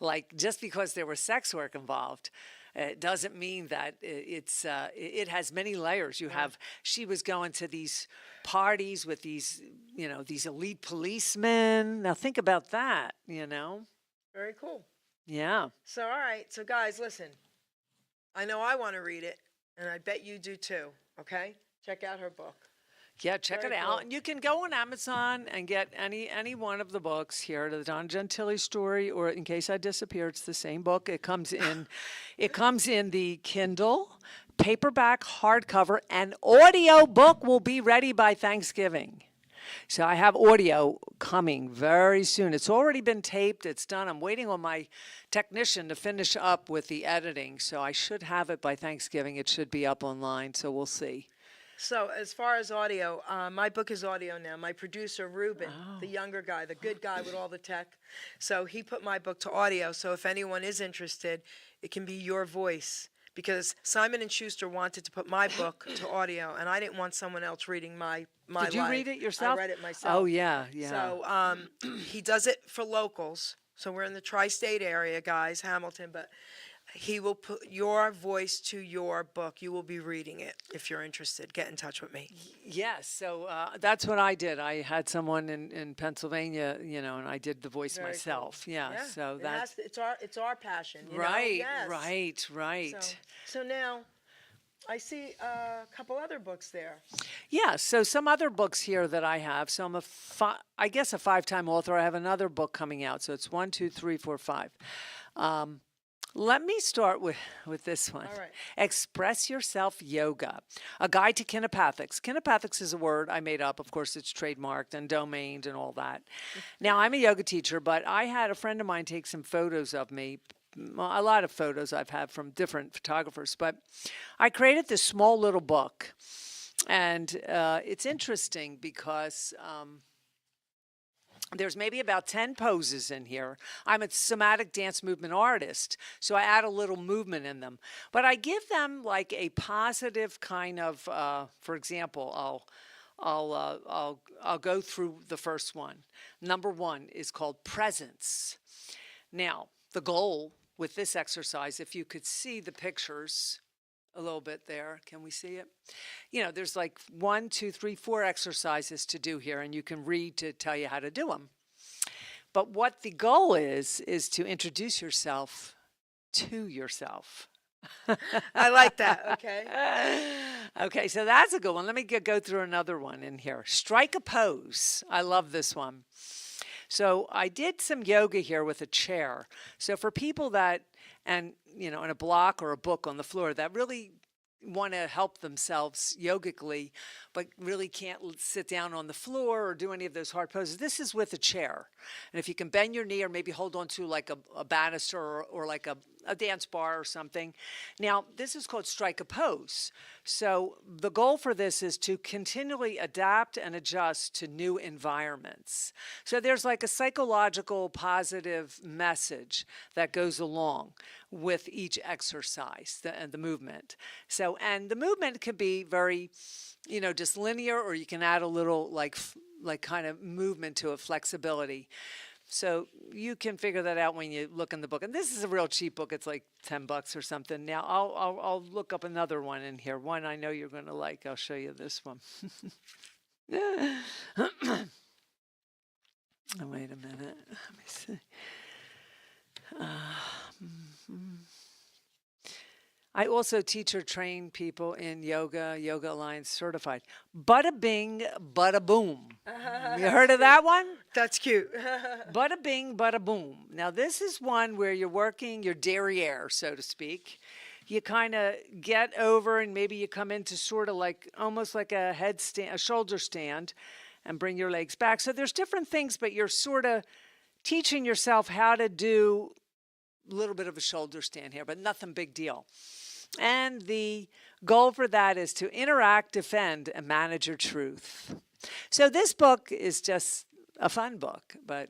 Like, just because there was sex work involved, it doesn't mean that it has many layers. She was going to these parties with these elite policemen. Now think about that, Very cool. Yeah. So, all right. So, guys, listen. I know I want to read it, and I bet you do too, okay? Check out her book. Yeah, check it out. And you can go on Amazon and get any one of the books here, the Donna Gentile Story, or In Case I Disappear. It's the same book. It comes in the Kindle, paperback, hardcover, and audio book will be ready by Thanksgiving. So I have audio coming very soon. It's already been taped. It's done. I'm waiting on my technician to finish up with the editing. So I should have it by Thanksgiving. It should be up online. So we'll see. So as far as audio, my book is audio now. My producer, Ruben, the younger guy, the good guy with all the tech, so he put my book to audio. So if anyone is interested, it can be your voice. Because Simon & Schuster wanted to put my book to audio, and I didn't want someone else reading my Did you read it yourself? I read it myself. Oh, yeah. So he does it for locals. So we're in the tri-state area, guys, Hamilton, but he will put your voice to your book. You will be reading it. If you're interested, get in touch with me. Yes, so that's what I did. I had someone in Pennsylvania, and I did the voice Very myself. cool. Yeah, so that's it's our passion. right, Yes. right. So now, I see a couple other books there. Yeah, so some other books here that I have. So I'm I guess a 5-time author. I have another book coming out. So it's 1, 2, 3, 4, 5. Let me start with this one. All right. Express Yourself Yoga, a guide to kinepathics. Kinepathics is a word I made up. Of course, it's trademarked and domained and all that. Now, I'm a yoga teacher, but I had a friend of mine take some photos of me. A lot of photos I've had from different photographers, but I created this small little book. And it's interesting because there's maybe about 10 poses in here. I'm a somatic dance movement artist, so I add a little movement in them. But I give them like a positive kind of, for example, I'll go through the first one. Number 1 is called presence. Now, the goal with this exercise, if you could see the pictures a little bit there. Can we see it? There's like 1, 2, 3, 4 exercises to do here, and you can read to tell you how to do them. But what the goal is to introduce yourself to yourself. I like that. Okay. Okay, so that's a good one. Let me go through another one in here. Strike a pose. I love this one. So I did some yoga here with a chair. So for people that, and in a block or a book on the floor, that really want to help themselves yogically, but really can't sit down on the floor or do any of those hard poses. This is with a chair. And if you can bend your knee or maybe hold on to like a banister or like a dance bar or something. Now, this is called strike a pose. So the goal for this is to continually adapt and adjust to new environments. So there's like a psychological positive message that goes along with each exercise and the movement. So, and the movement can be very, just linear, or you can add a little like kind of movement to it, flexibility. So you can figure that out when you look in the book. And this is a real cheap book. It's like $10 or something. Now I'll look up another one in here. One I know you're going to like. I'll show you this one. Oh, wait a minute. Let me see. I also teach or train people in Yoga Alliance certified. Bada bing, bada boom. You heard of that one? That's cute. Bada bing, bada boom. Now this is one where you're working your derriere, so to speak. You kind of get over and maybe you come into sort of like almost like a headstand, a shoulder stand, and bring your legs back. So there's different things, but you're sort of teaching yourself how to do a little bit of a shoulder stand here, but nothing big deal. And the goal for that is to interact, defend, and manage your truth. So this book is just a fun book, but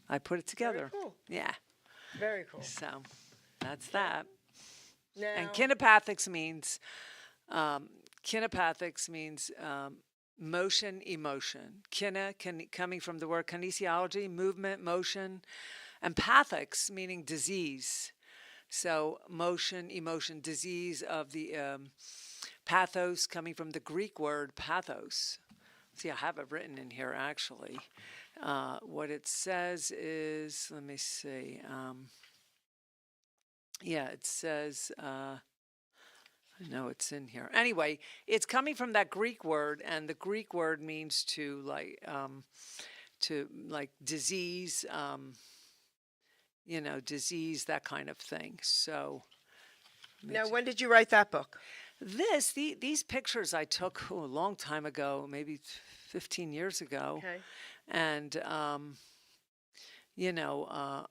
I put it together. Very cool. Yeah. Very cool. So that's that. Now, And kinepathics means motion, emotion. Coming from the word kinesiology, movement, motion, and pathics meaning disease. So motion, emotion, disease of the pathos, coming from the Greek word pathos. See, I have it written in here actually. What it says is, let me see. It says, I know it's in here. Anyway, it's coming from that Greek word, and the Greek word means to disease, disease, that kind of thing. So now, when did you write that book? these pictures I took a long time ago, maybe 15 years ago. Okay. And,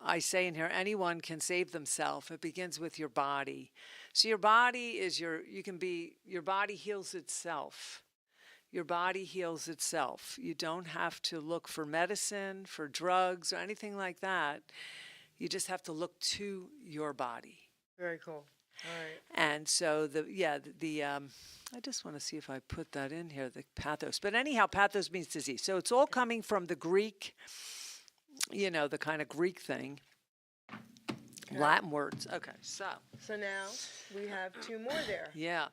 I say in here, anyone can save themselves. It begins with your body. So your body is your body heals itself. Your body heals itself. You don't have to look for medicine, for drugs, or anything like that. You just have to look to your body. Very cool. All right. And so I just want to see if I put that in here, the pathos. But anyhow, pathos means disease. So it's all coming from the Greek, the kind of Greek thing. Okay. Latin words. Okay, so now we have two more there. yeah.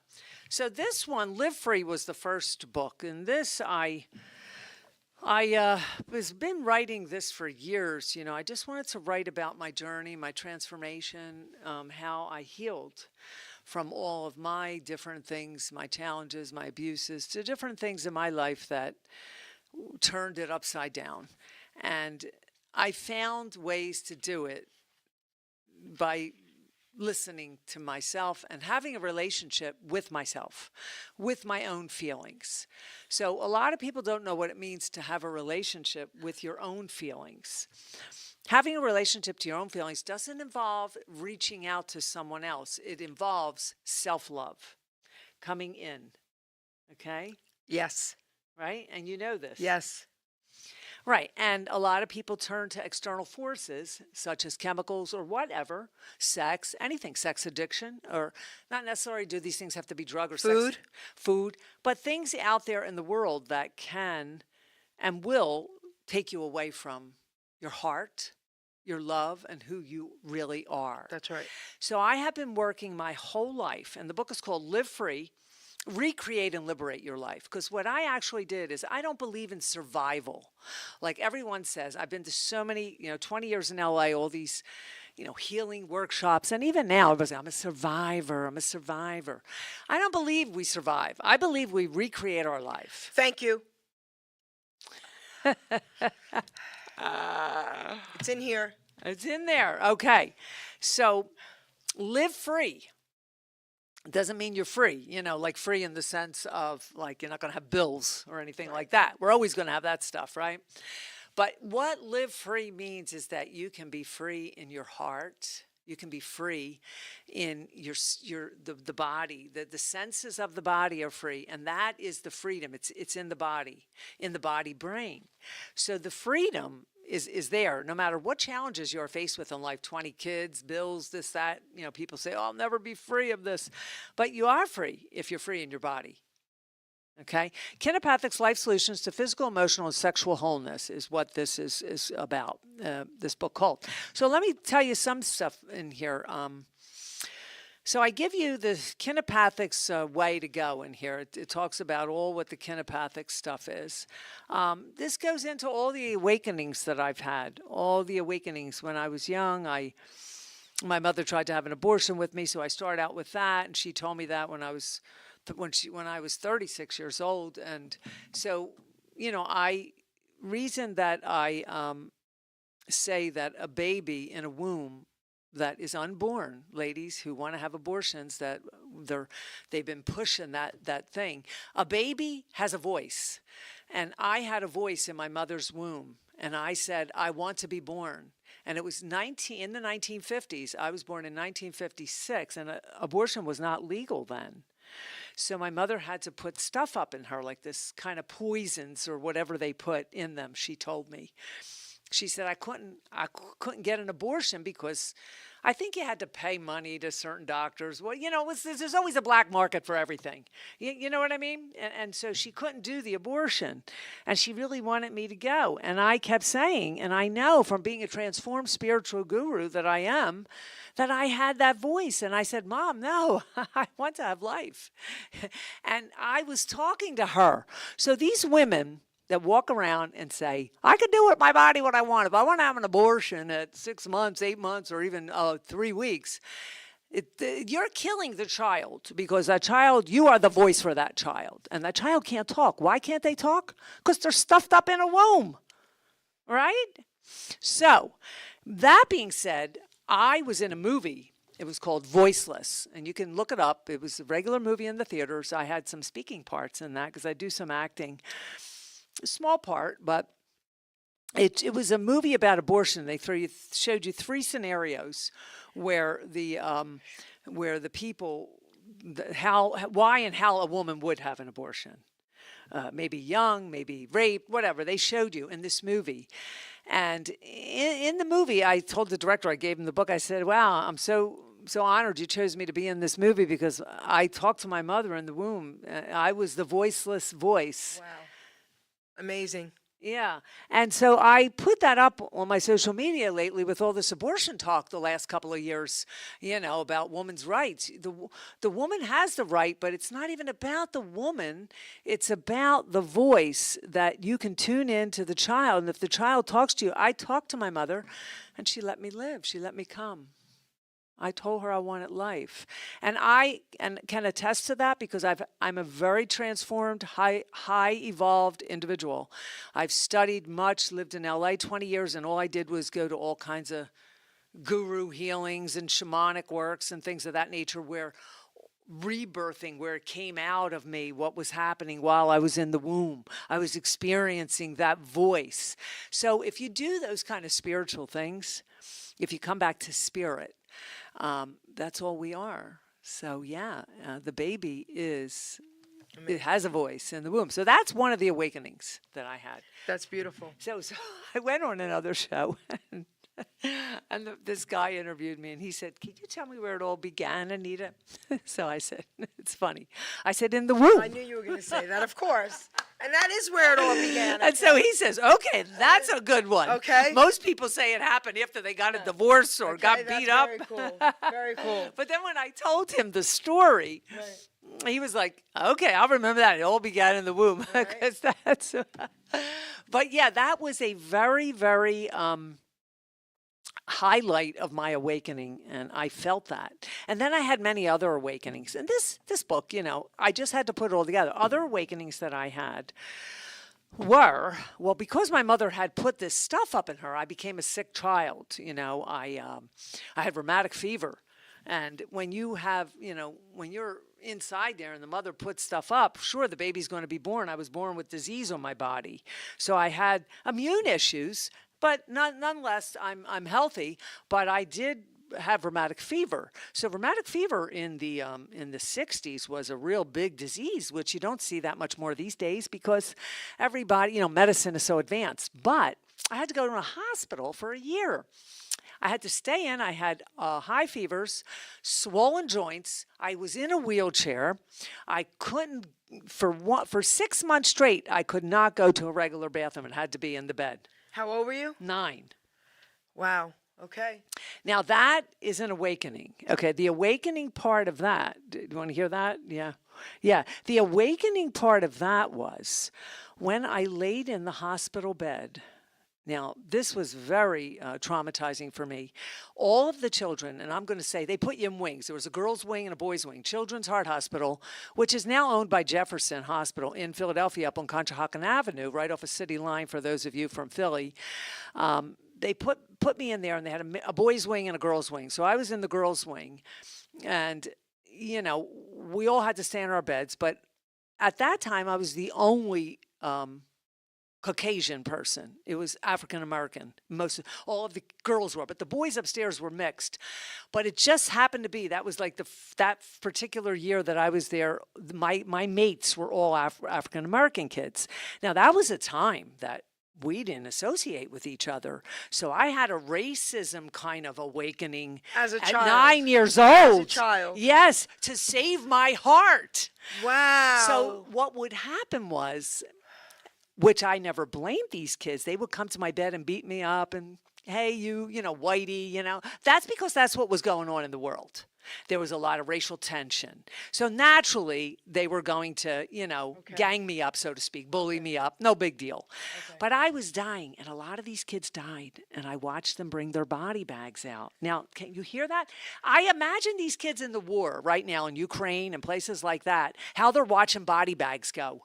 So this one, Live Free, was the first book. And this I was been writing this for years. I just wanted to write about my journey, my transformation, how I healed from all of my different things, my challenges, my abuses, to different things in my life that turned it upside down. And I found ways to do it by listening to myself and having a relationship with myself, with my own feelings. So a lot of people don't know what it means to have a relationship with your own feelings. Having a relationship to your own feelings doesn't involve reaching out to someone else. It involves self-love, coming in, okay? Yes. Right? And you know this. Yes. Right, and a lot of people turn to external forces, such as chemicals or whatever, sex, anything, sex addiction, or not necessarily do these things have to be drug or Food. Food, but things out there in the world that can and will take you away from your heart, your love, and who you really are. That's right. So I have been working my whole life, and the book is called Live Free. recreate and liberate your life. Because what I actually did is I don't believe in survival. Like everyone says, I've been to so many, 20 years in LA, all these, healing workshops. And even now, everybody's like, I'm a survivor. I'm a survivor. I don't believe we survive. I believe we recreate our life. Thank you. It's in here. It's in there. Okay. So live free. Doesn't mean you're free, like free in the sense of like you're not going to have bills or anything like that. We're always going to have that stuff, right? But what live free means is that you can be free in your heart. You can be free in the body. The senses of the body are free, and that is the freedom. It's in the body brain. So the freedom is there no matter what challenges you're faced with in life, 20 kids, bills, this, that. People say, oh, I'll never be free of this. But you are free if you're free in your body. Okay? Kinepathics Life Solutions to Physical, Emotional, and Sexual Wholeness is what this is about, this book called. So let me tell you some stuff in here. So I give you the kinepathics way to go in here. It talks about all what the kinepathic stuff is. This goes into all the awakenings that I've had, all the awakenings. When I was young, my mother tried to have an abortion with me, so I started out with that, and she told me that when I was 36 years old. And so, reason that I say that a baby in a womb that is unborn, ladies who want to have abortions, that they've been pushing that thing. A baby has a voice, and I had a voice in my mother's womb, and I said, I want to be born. And it was in the 1950s. I was born in 1956, and abortion was not legal then. So my mother had to put stuff up in her, like this kind of poisons or whatever they put in them, she told me. She said I couldn't get an abortion because I think you had to pay money to certain doctors. Well, there's always a black market for everything. You know what I mean? And so she couldn't do the abortion, and she really wanted me to go. And I kept saying, and I know from being a transformed spiritual guru that I am, that I had that voice. And I said, Mom, no, I want to have life. And I was talking to her. So these women that walk around and say, I can do with my body what I want. If I want to have an abortion at 6 months, 8 months, or even 3 weeks, you're killing the child, because that child, you are the voice for that child. And that child can't talk. Why can't they talk? Because they're stuffed up in a womb, right? So that being said, I was in a movie. It was called Voiceless, and you can look it up. It was a regular movie in the theaters. I had some speaking parts in that because I do some acting. A small part, but it was a movie about abortion. They showed you 3 scenarios where the people, why and how a woman would have an abortion. Maybe young, maybe rape, whatever. They showed you in this movie. And in the movie, I told the director, I gave him the book, I said, wow, I'm so honored you chose me to be in this movie because I talked to my mother in the womb. I was the voiceless voice. Wow. Amazing. Yeah. And so I put that up on my social media lately with all this abortion talk the last couple of years, about women's rights. The woman has the right, but it's not even about the woman. It's about the voice that you can tune in to the child. And if the child talks to you, I talked to my mother, and she let me live. She let me come. I told her I wanted life. And I can attest to that because I'm a very transformed, high evolved individual. I've studied much, lived in LA 20 years, and all I did was go to all kinds of guru healings and shamanic works and things of that nature where it came out of me, what was happening while I was in the womb. I was experiencing that voice. So if you do those kind of spiritual things, if you come back to spirit, that's all we are. So the baby it has a voice in the womb. So that's one of the awakenings that I had. That's beautiful. So I went on another show, and this guy interviewed me, and he said, can you tell me where it all began, Anita? So I said, it's funny. I said, in the womb. I knew you were going to say that, of course. And that is where it all began. And so he says, okay, that's a good one. Okay. Most people say it happened after they got a divorce or got beat up. Very cool. Very cool. But then when I told him the story, he was like, okay, I'll remember that. It all began in the womb. 'Cause that's, but yeah, that was a very, very highlight of my awakening, and I felt that. And then I had many other awakenings. And this book, I just had to put it all together. Other awakenings that I had were, well, because my mother had put this stuff up in her, I became a sick child. I had rheumatic fever. And when you have, when you're inside there and the mother puts stuff up, sure, the baby's going to be born. I was born with disease on my body. So I had immune issues, but nonetheless, I'm healthy. But I did have rheumatic fever. So rheumatic fever in the 60s was a real big disease, which you don't see that much more these days because everybody, medicine is so advanced. But I had to go to a hospital for a year. I had to stay in. I had high fevers, swollen joints. I was in a wheelchair. I couldn't, for 6 months straight, I could not go to a regular bathroom. It had to be in the bed. How old were you? 9. Wow. Okay. Now that is an awakening. Okay, the awakening part of that, do you want to hear that? Yeah. Yeah, the awakening part of that was when I laid in the hospital bed. Now, this was very traumatizing for me. All of the children, and I'm going to say, they put you in wings. There was a girls' wing and a boys' wing. Children's Heart Hospital, which is now owned by Jefferson Hospital in Philadelphia up on Conshohocken Avenue, right off a city line for those of you from Philly. They put me in there, and they had a boys' wing and a girls' wing. So I was in the girls' wing, and, we all had to stay in our beds. But at that time, I was the only Caucasian person. It was African American. All of the girls were, but the boys upstairs were mixed. But it just happened to be that was like that particular year that I was there. My mates were all African American kids. Now that was a time that we didn't associate with each other. So I had a racism kind of awakening As a at child. 9 years old. As a child. Yes, to save my heart. Wow. So what would happen was, which I never blamed these kids. They would come to my bed and beat me up and, hey, whitey, That's because that's what was going on in the world. There was a lot of racial tension. So naturally, they were going to, gang me up, so to speak, bully me up. No big deal. Okay. But I was dying, and a lot of these kids died, and I watched them bring their body bags out. Now, can you hear that? I imagine these kids in the war right now in Ukraine and places like that, how they're watching body bags go.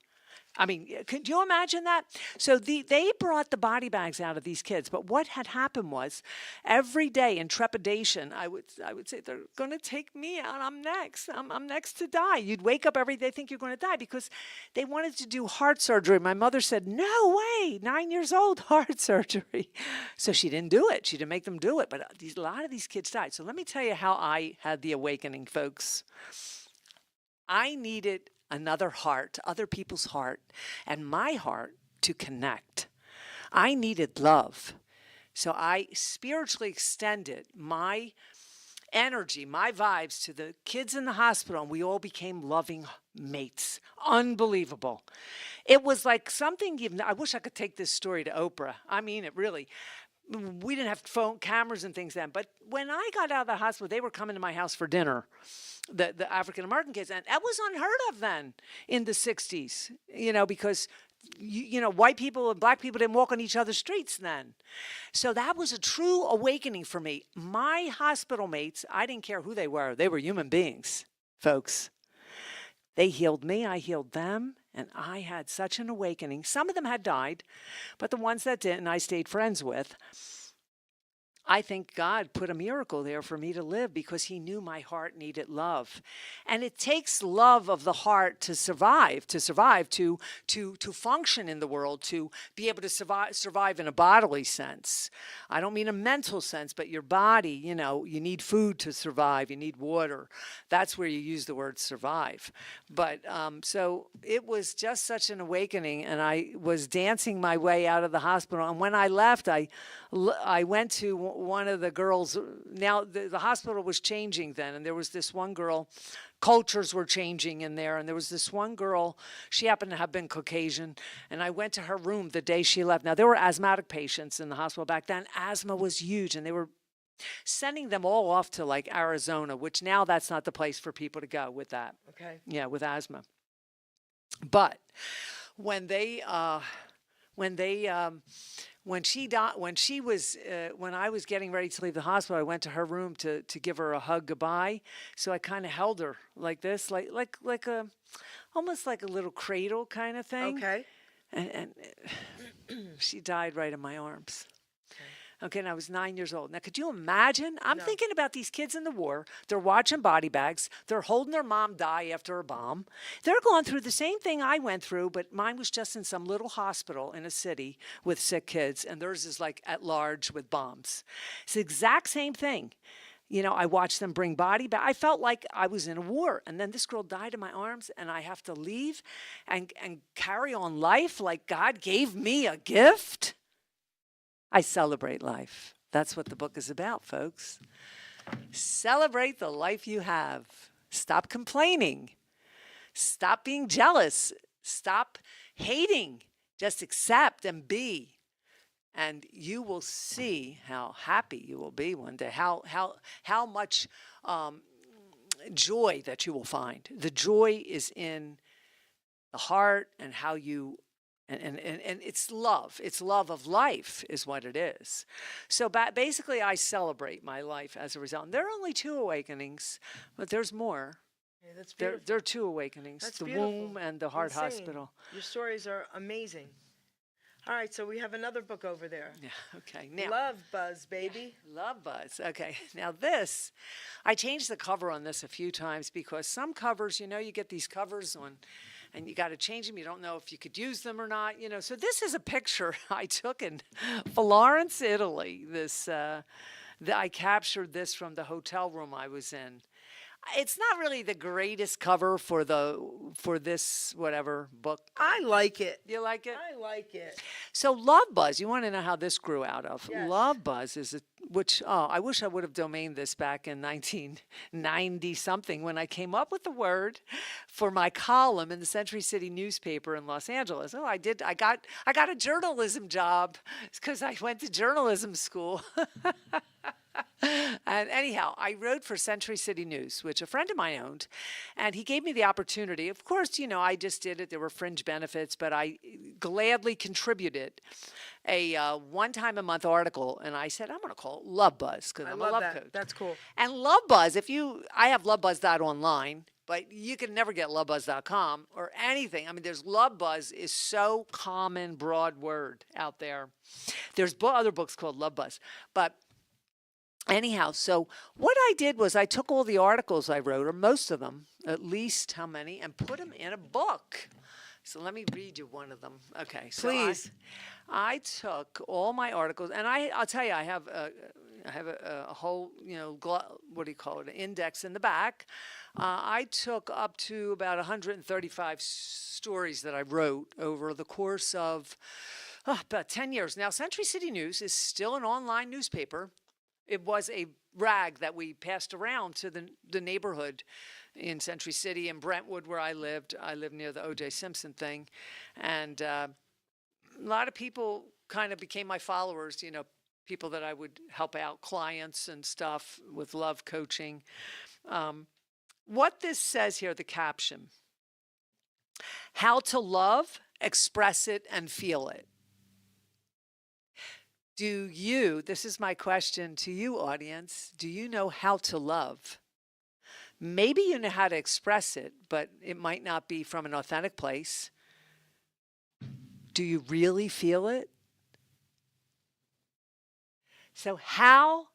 I mean, could you imagine that? So they brought the body bags out of these kids. But what had happened was every day in trepidation, I would say, they're going to take me out. I'm next. I'm next to die. You'd wake up every day, think you're going to die because they wanted to do heart surgery. My mother said, no way, 9 years old, heart surgery. So she didn't do it. She didn't make them do it. But a lot of these kids died. So let me tell you how I had the awakening, folks. I needed another heart, other people's heart, and my heart to connect. I needed love. So I spiritually extended my energy, my vibes to the kids in the hospital, and we all became loving mates. Unbelievable. It was like something I wish I could take this story to Oprah. I mean, it really. We didn't have phone cameras and things then, but when I got out of the hospital, they were coming to my house for dinner, the African-American kids, and that was unheard of then in the 60s, because, white people and black people didn't walk on each other's streets then. So that was a true awakening for me. My hospital mates, I didn't care who they were human beings, folks. They healed me, I healed them. And I had such an awakening. Some of them had died, but the ones that didn't, I stayed friends with. I think God put a miracle there for me to live because he knew my heart needed love. And it takes love of the heart to survive, to function in the world, to be able to survive in a bodily sense. I don't mean a mental sense, but your body, you need food to survive, you need water. That's where you use the word survive. But so it was just such an awakening, and I was dancing my way out of the hospital. And when I left, I went to one of the girls. Now the hospital was changing then, and there was this one girl. Cultures were changing in there, and there was this one girl. She happened to have been Caucasian, and I went to her room the day she left. Now there were asthmatic patients in the hospital back then. Asthma was huge, and they were sending them all off to like Arizona, which now that's not the place for people to go with that. Okay. Yeah, with asthma. But when they, when she died, when I was getting ready to leave the hospital, I went to her room to give her a hug goodbye. So I kind of held her like this, like a, almost like a little cradle kind of thing. Okay. And she died right in my arms. Okay, and I was 9 years old. Now, could you imagine? I'm No. thinking about these kids in the war. They're watching body bags. They're holding their mom die after a bomb. They're going through the same thing I went through, but mine was just in some little hospital in a city with sick kids, and theirs is like at large with bombs. It's the exact same thing. You know, I watched them bring body back. I felt like I was in a war. And then this girl died in my arms, and I have to leave and carry on life like God gave me a gift. I celebrate life. That's what the book is about, folks. Celebrate the life you have. Stop complaining. Stop being jealous. Stop hating. Just accept and be. And you will see how happy you will be one day, how much joy that you will find. The joy is in the heart and how you, and it's love. It's love of life is what it is. So basically I celebrate my life as a result. And there are only 2 awakenings, but there's more. Yeah, that's There beautiful. are 2 awakenings, That's the beautiful. womb and the heart Insane. hospital. Your stories are amazing. All right, so we have another book over there. Yeah, okay. Now, Love Buzz, baby. Love Buzz. Okay. Now this, I changed the cover on this a few times because some covers, you know, you get these covers on and you got to change them. You don't know if you could use them or not, you know. So this is a picture I took in Florence, Italy. I captured this from the hotel room I was in. It's not really the greatest cover for this whatever book. I like it. You like it? I like it. So Love Buzz, you want to know how this grew out of? Yes. Love Buzz is I wish I would have domained this back in 1990 something when I came up with the word for my column in the Century City newspaper in Los Angeles. Oh, I did. I got a journalism job because I went to journalism school. And anyhow, I wrote for Century City News, which a friend of mine owned, and he gave me the opportunity. Of course, you know, I just did it. There were fringe benefits, but I gladly contributed a one-time-a-month article, and I said, I'm going to call it Love Buzz because I I'm a love love that. coach. That's cool. And Love Buzz, I have lovebuzz.online, but you can never get lovebuzz.com or anything. I mean, Love Buzz is so common, broad word out there. There's other books called Love Buzz, but anyhow, so what I did was I took all the articles I wrote, or most of them, at least how many, and put them in a book. So let me read you one of them. Okay, so Please. I took all my articles, and I'll tell you, I have a whole, you know, what do you call it, an index in the back. I took up to about 135 stories that I wrote over the course of about 10 years. Now, Century City News is still an online newspaper. It was a rag that we passed around to the neighborhood in Century City and Brentwood where I lived. I lived near the O.J. Simpson thing. And a lot of people kind of became my followers, you know, people that I would help out, clients and stuff with love coaching. What this says here, the caption, how to love, express it, and feel it. This is my question to you, audience, do you know how to love? Maybe you know how to express it, but it might not be from an authentic place. Do you really feel it? So how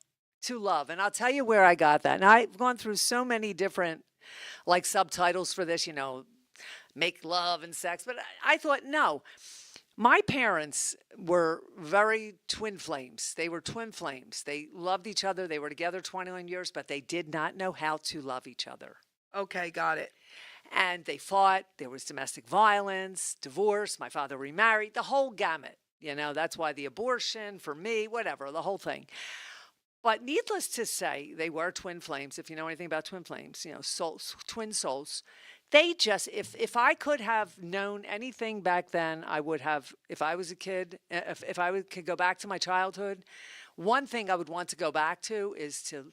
to love, and I'll tell you where I got that. And I've gone through so many different like subtitles for this, you know, make love and sex, but I thought, no. My parents were very twin flames. They were twin flames. They loved each other. They were together 21 years, but they did not know how to love each other. Okay, got it. And they fought. There was domestic violence, divorce. My father remarried, the whole gamut. You know, that's why the abortion for me, whatever, the whole thing. But needless to say, they were twin flames. If you know anything about twin flames, you know, souls, twin souls. They just, if I could have known anything back then, I would have, if I was a kid, if I could go back to my childhood, one thing I would want to go back to is to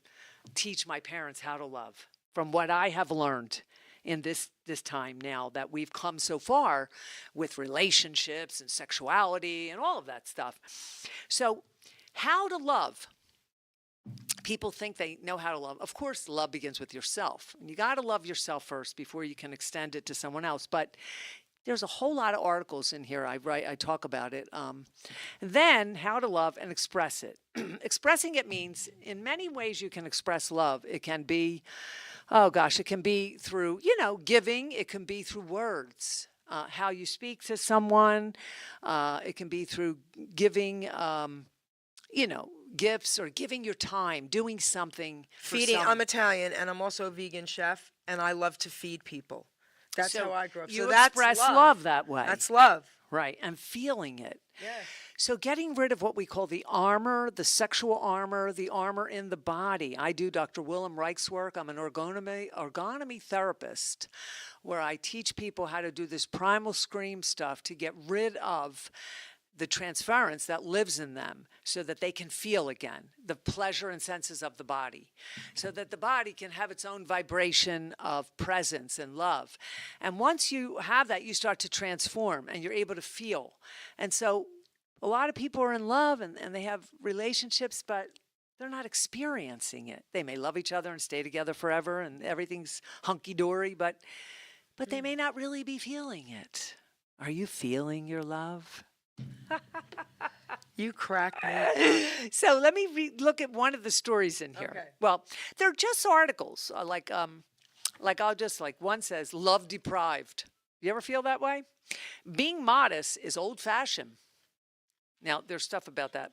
teach my parents how to love from what I have learned in this time now that we've come so far with relationships and sexuality and all of that stuff. So how to love. People think they know how to love. Of course, love begins with yourself. And you got to love yourself first before you can extend it to someone else. But there's a whole lot of articles in here. I talk about it. Then how to love and express it. Expressing it means in many ways you can express love. It can be, it can be through, giving. It can be through words, how you speak to someone. It can be through giving, gifts or giving your time, doing something. Feeding. I'm Italian, and I'm also a vegan chef, and I love to feed people. That's how I grew up. You So that's express love that way. That's love. Right, and feeling it. Yes. So getting rid of what we call the armor, the sexual armor, the armor in the body. I do Dr. Willem Reich's work. I'm an orgonomy therapist, where I teach people how to do this primal scream stuff to get rid of the transference that lives in them so that they can feel again the pleasure and senses of the body, so that the body can have its own vibration of presence and love. And once you have that, you start to transform and you're able to feel. And so a lot of people are in love and they have relationships, but they're not experiencing it. They may love each other and stay together forever and everything's hunky-dory, but they may not really be feeling it. Are you feeling your love? You crack me. So let me look at one of the stories in here. Okay. Well, they're just articles. One says, love deprived. You ever feel that way? Being modest is old-fashioned. Now, there's stuff about that.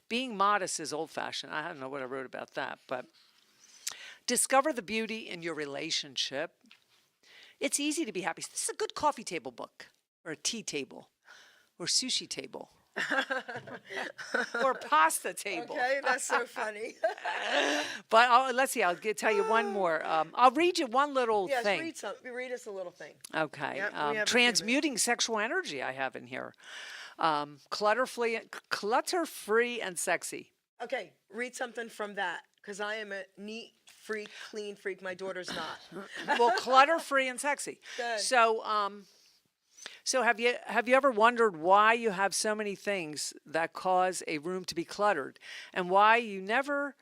Being modest is old-fashioned. I don't know what I wrote about that, but discover the beauty in your relationship. It's easy to be happy. This is a good coffee table book or a tea table. Or sushi table. Or pasta table. Okay, that's so funny. But let's see, I'll tell you one more. I'll read you one little thing. Yes, read us a little thing. Okay. Yep, we have a few Transmuting sexual energy I have in here. Clutter-free and sexy. Okay, read something from that, because I am a neat freak, clean freak. My daughter's not. Well, clutter-free and sexy. Good. So have you ever wondered why you have so many things that cause a room to be cluttered and why you never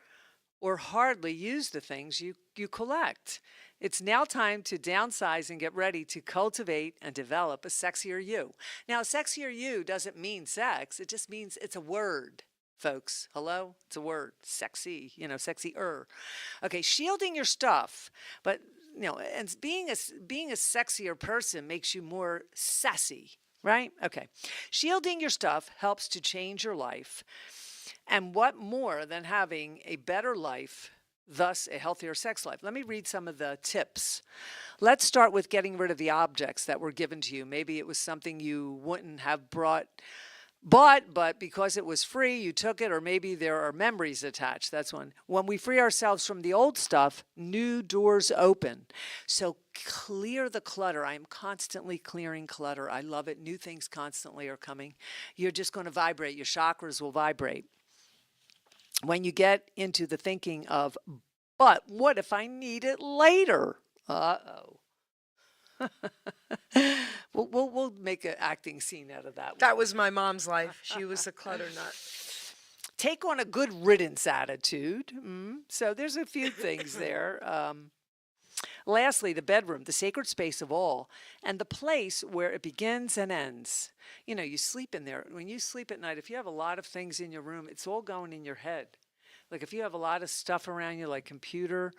or hardly use the things you collect? It's now time to downsize and get ready to cultivate and develop a sexier you. Now, a sexier you doesn't mean sex. It just means it's a word, folks. Hello? It's a word. Sexy, sexier. Okay, shielding your stuff, but and being a sexier person makes you more sassy, right? Okay. Shielding your stuff helps to change your life. And what more than having a better life, thus a healthier sex life? Let me read some of the tips. Let's start with getting rid of the objects that were given to you. Maybe it was something you wouldn't have bought, but because it was free, you took it, or maybe there are memories attached. That's one. When we free ourselves from the old stuff, new doors open. So clear the clutter. I am constantly clearing clutter. I love it. New things constantly are coming. You're just going to vibrate. Your chakras will vibrate. When you get into the thinking of, but what if I need it later? Uh-oh. We'll make an acting scene out of that. That was my mom's life. She was a clutter nut. Take on a good riddance attitude. So there's a few things there. Lastly, the bedroom, the sacred space of all, and the place where it begins and ends. You sleep in there. When you sleep at night, if you have a lot of things in your room, it's all going in your head. Like if you have a lot of stuff around you, like computer,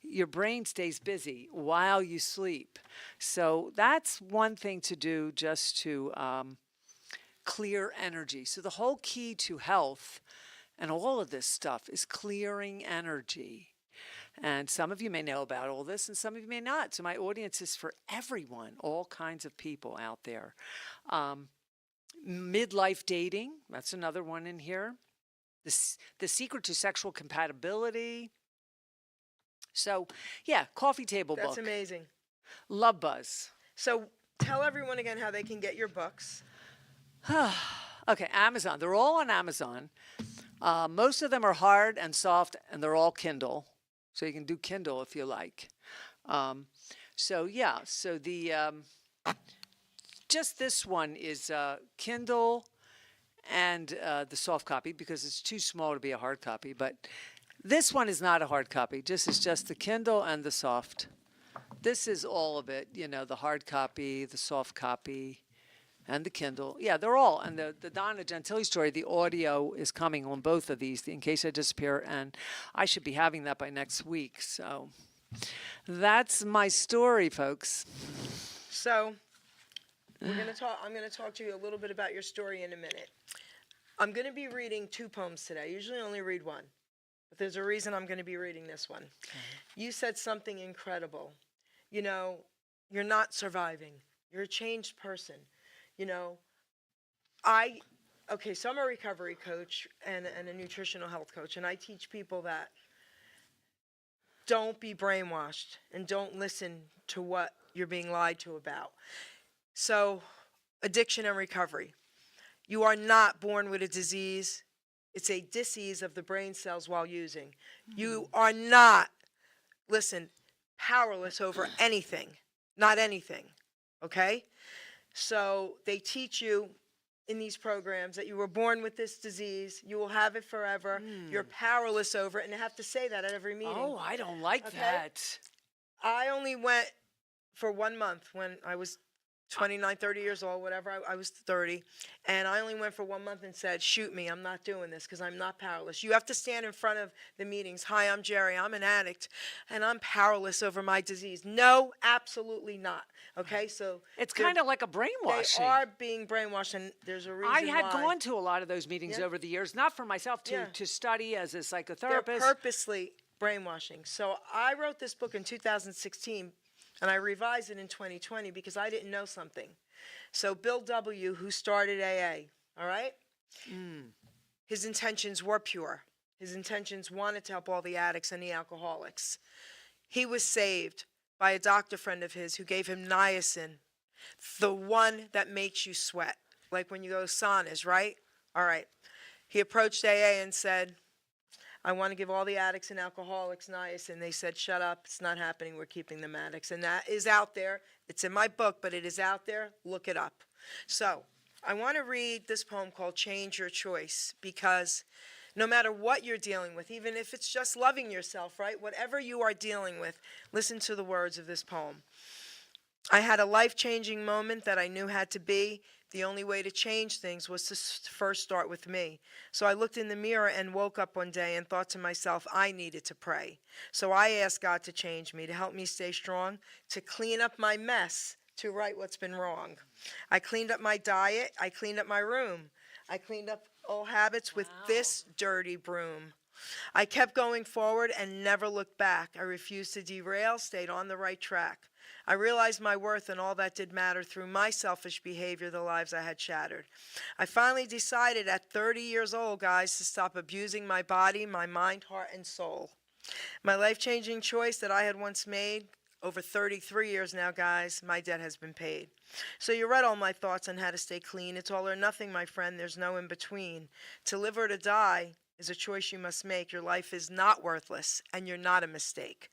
your brain stays busy while you sleep. So that's one thing to do, just to clear energy. So the whole key to health and all of this stuff is clearing energy. And some of you may know about all this and some of you may not. So my audience is for everyone, all kinds of people out there. Midlife dating, that's another one in here. The secret to sexual compatibility. So, yeah, coffee table book. That's amazing. Love Buzz. So tell everyone again how they can get your books. Okay, Amazon. They're all on Amazon. Most of them are hard and soft, and they're all Kindle. So you can do Kindle if you like. So just this one is Kindle and the soft copy because it's too small to be a hard copy. But this one is not a hard copy. It's just the Kindle and the soft. This is all of it, the hard copy, the soft copy, and the Kindle. Yeah, they're all. And the Donna Gentile Story, the audio is coming on both of these, In Case I Disappear, and I should be having that by next week. So that's my story, folks. So I'm going to talk to you a little bit about your story in a minute. I'm going to be reading 2 poems today. I usually only read 1. But there's a reason I'm going to be reading this one. You said something incredible. You're not surviving. You're a changed person. So I'm a recovery coach and a nutritional health coach, and I teach people that don't be brainwashed and don't listen to what you're being lied to about. So, addiction and recovery. You are not born with a disease. It's a disease of the brain cells while using. You are not, powerless over anything. Not anything. Okay? So they teach you in these programs that you were born with this disease. You will have it forever. You're powerless over it. And they have to say that at every meeting. Oh, I don't like that. I only went for 1 month when I was 29, 30 years old, whatever. I was 30. And I only went for 1 month and said, shoot me, I'm not doing this because I'm not powerless. You have to stand in front of the meetings. Hi, I'm Geri. I'm an addict, and I'm powerless over my disease. No, absolutely not. Okay, so it's kind of like a brainwashing. They are being brainwashed, and there's a reason I had why. gone to a lot of those meetings over the years, not for myself, to study as a psychotherapist. They're purposely brainwashing. So I wrote this book in 2016. And I revised it in 2020 because I didn't know something. So Bill W., who started AA, all right? His intentions were pure. His intentions wanted to help all the addicts and the alcoholics. He was saved by a doctor friend of his who gave him niacin, the one that makes you sweat, like when you go to saunas, right? All right. He approached AA and said, I want to give all the addicts and alcoholics niacin. They said, shut up, it's not happening, we're keeping them addicts. And that is out there. It's in my book, but it is out there. Look it up. So I want to read this poem called Change Your Choice, because no matter what you're dealing with, even if it's just loving yourself, right? Whatever you are dealing with, listen to the words of this poem. I had a life-changing moment that I knew had to be. The only way to change things was to first start with me. So I looked in the mirror and woke up one day and thought to myself, I needed to pray. So I asked God to change me, to help me stay strong, to clean up my mess, to right what's been wrong. I cleaned up my diet. I cleaned up my room. I cleaned up old habits with this dirty broom. I kept going forward and never looked back. I refused to derail, stayed on the right track. I realized my worth and all that did matter through my selfish behavior, the lives I had shattered. I finally decided at 30 years old, guys, to stop abusing my body, my mind, heart, and soul. My life-changing choice that I had once made, over 33 years now, guys, my debt has been paid. So you read all my thoughts on how to stay clean. It's all or nothing, my friend. There's no in between. To live or to die is a choice you must make. Your life is not worthless, and you're not a mistake.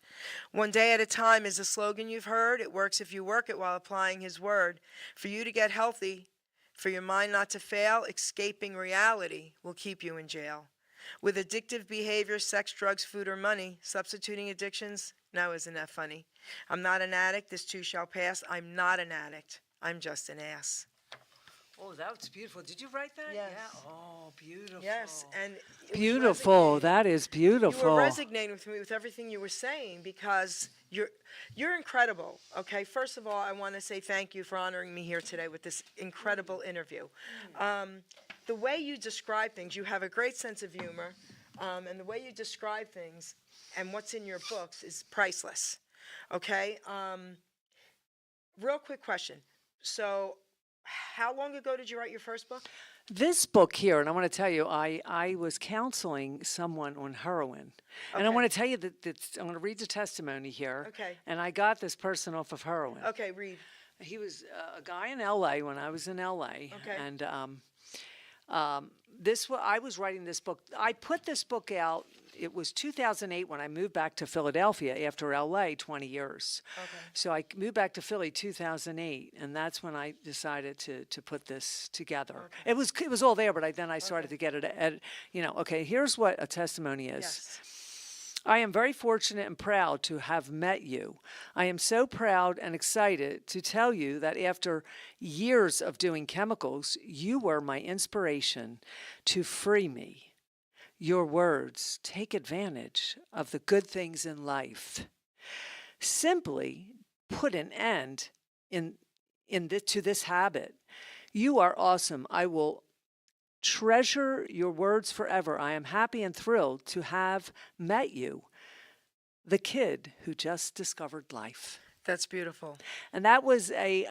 One day at a time is a slogan you've heard. It works if you work it while applying his word. For you to get healthy, for your mind not to fail, escaping reality will keep you in jail. With addictive behavior, sex, drugs, food, or money, substituting addictions, no, isn't that funny? I'm not an addict. This too shall pass. I'm not an addict. I'm just an ass. Oh, that was beautiful. Did you write that? Yes. Yeah. Oh, beautiful. Yes, and it was Beautiful. resonating. That is You beautiful. were resonating with me with everything you were saying because you're incredible. Okay, first of all, I want to say thank you for honoring me here today with this incredible interview. The way you describe things, you have a great sense of humor, and the way you describe things and what's in your books is priceless. Okay, real quick question. So, how long ago did you write your first book? This book here, and I want to tell you, I was counseling someone on heroin. And I Okay. want to tell you that I'm going to read the testimony here. Okay. And I got this person off of heroin. Okay, read. He was a guy in L.A. when I was in L.A. Okay. And I was writing this book. I put this book out. It was 2008 when I moved back to Philadelphia after LA 20 years. Okay. So I moved back to Philly 2008, and that's when I decided to put this together. Okay. It was all there, but then I started to get it. Okay. Here's what a testimony is. Yes. I am very fortunate and proud to have met you. I am so proud and excited to tell you that after years of doing chemicals, you were my inspiration to free me. Your words, take advantage of the good things in life. Simply put an end to this habit. You are awesome. I will treasure your words forever. I am happy and thrilled to have met you, the kid who just discovered life. That's beautiful. And that was a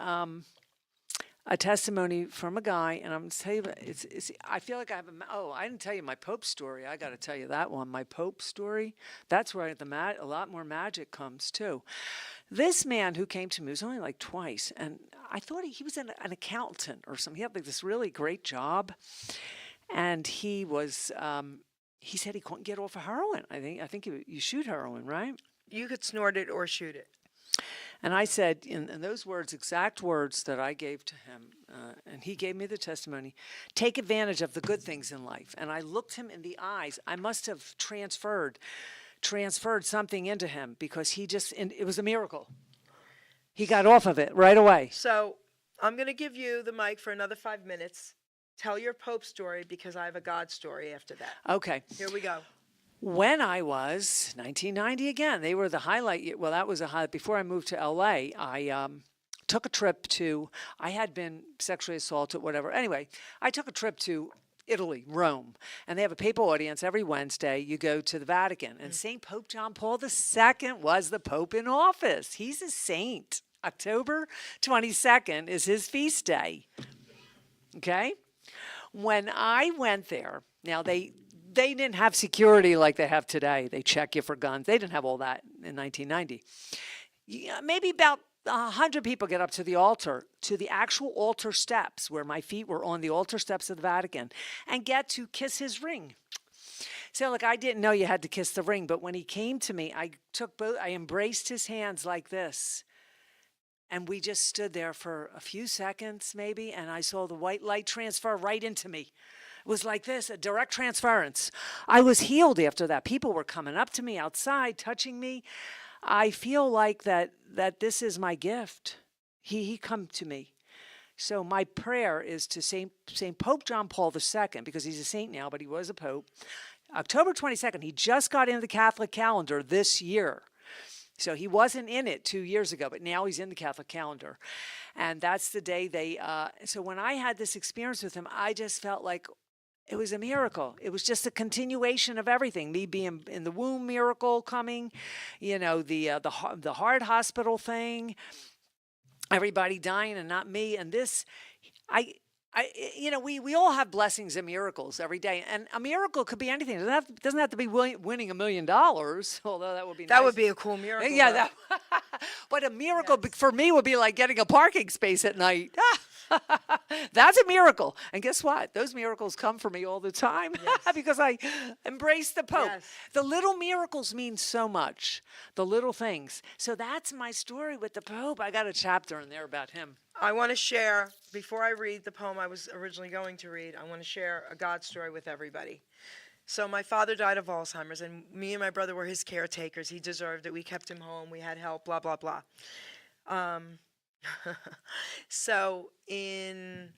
testimony from a guy, and I'm telling you, I feel like I have I didn't tell you my Pope story. I got to tell you that one. My Pope story, that's where a lot more magic comes too. This man who came to me was only like twice, and I thought he was an accountant or something. He had like this really great job, and he was. He said he couldn't get off of heroin. I think you shoot heroin, right? You could snort it or shoot it. And I said, in those words, exact words that I gave to him, and he gave me the testimony, take advantage of the good things in life. And I looked him in the eyes. I must have transferred something into him because it was a miracle. He got off of it right away. So I'm going to give you the mic for another 5 minutes. Tell your Pope story because I have a God story after that. Okay. Here we go. When I was 1990 again, they were the highlight year. Well, that was a highlight. Before I moved to LA, I took a trip I had been sexually assaulted, whatever. Anyway, I took a trip to Italy, Rome, and they have a papal audience every Wednesday. You go to the Vatican, and St. Pope John Paul II was the Pope in office. He's a saint. October 22nd is his feast day. Okay? When I went there, now they didn't have security like they have today. They check you for guns. They didn't have all that in 1990. Maybe about 100 people get up to the altar, to the actual altar steps where my feet were on the altar steps of the Vatican, and get to kiss his ring. So, I didn't know you had to kiss the ring, but when he came to me, I embraced his hands like this. And we just stood there for a few seconds, maybe, and I saw the white light transfer right into me. It was like this, a direct transference. I was healed after that. People were coming up to me outside, touching me. I feel like that this is my gift. He come to me. So my prayer is to Saint Pope John Paul II, because he's a saint now, but he was a pope. October 22nd, he just got into the Catholic calendar this year. So he wasn't in it 2 years ago, but now he's in the Catholic calendar. And that's the day so when I had this experience with him, I just felt like it was a miracle. It was just a continuation of everything. Me being in the womb miracle coming, the heart hospital thing, everybody dying and not me. And this, we all have blessings and miracles every day, and a miracle could be anything. It doesn't have to be winning $1 million, although that would be nice. That would be a cool miracle. Yeah, but a miracle for me would be like getting a parking space at night. That's a miracle. And guess what? Those miracles come for me all the time because I embrace the Pope. Yes. The little miracles mean so much, the little things. So that's my story with the Pope. I got a chapter in there about him. I want to share, before I read the poem I was originally going to read, I want to share a God story with everybody. So my father died of Alzheimer's, and me and my brother were his caretakers. He deserved it. We kept him home. We had help, blah, blah, blah. So in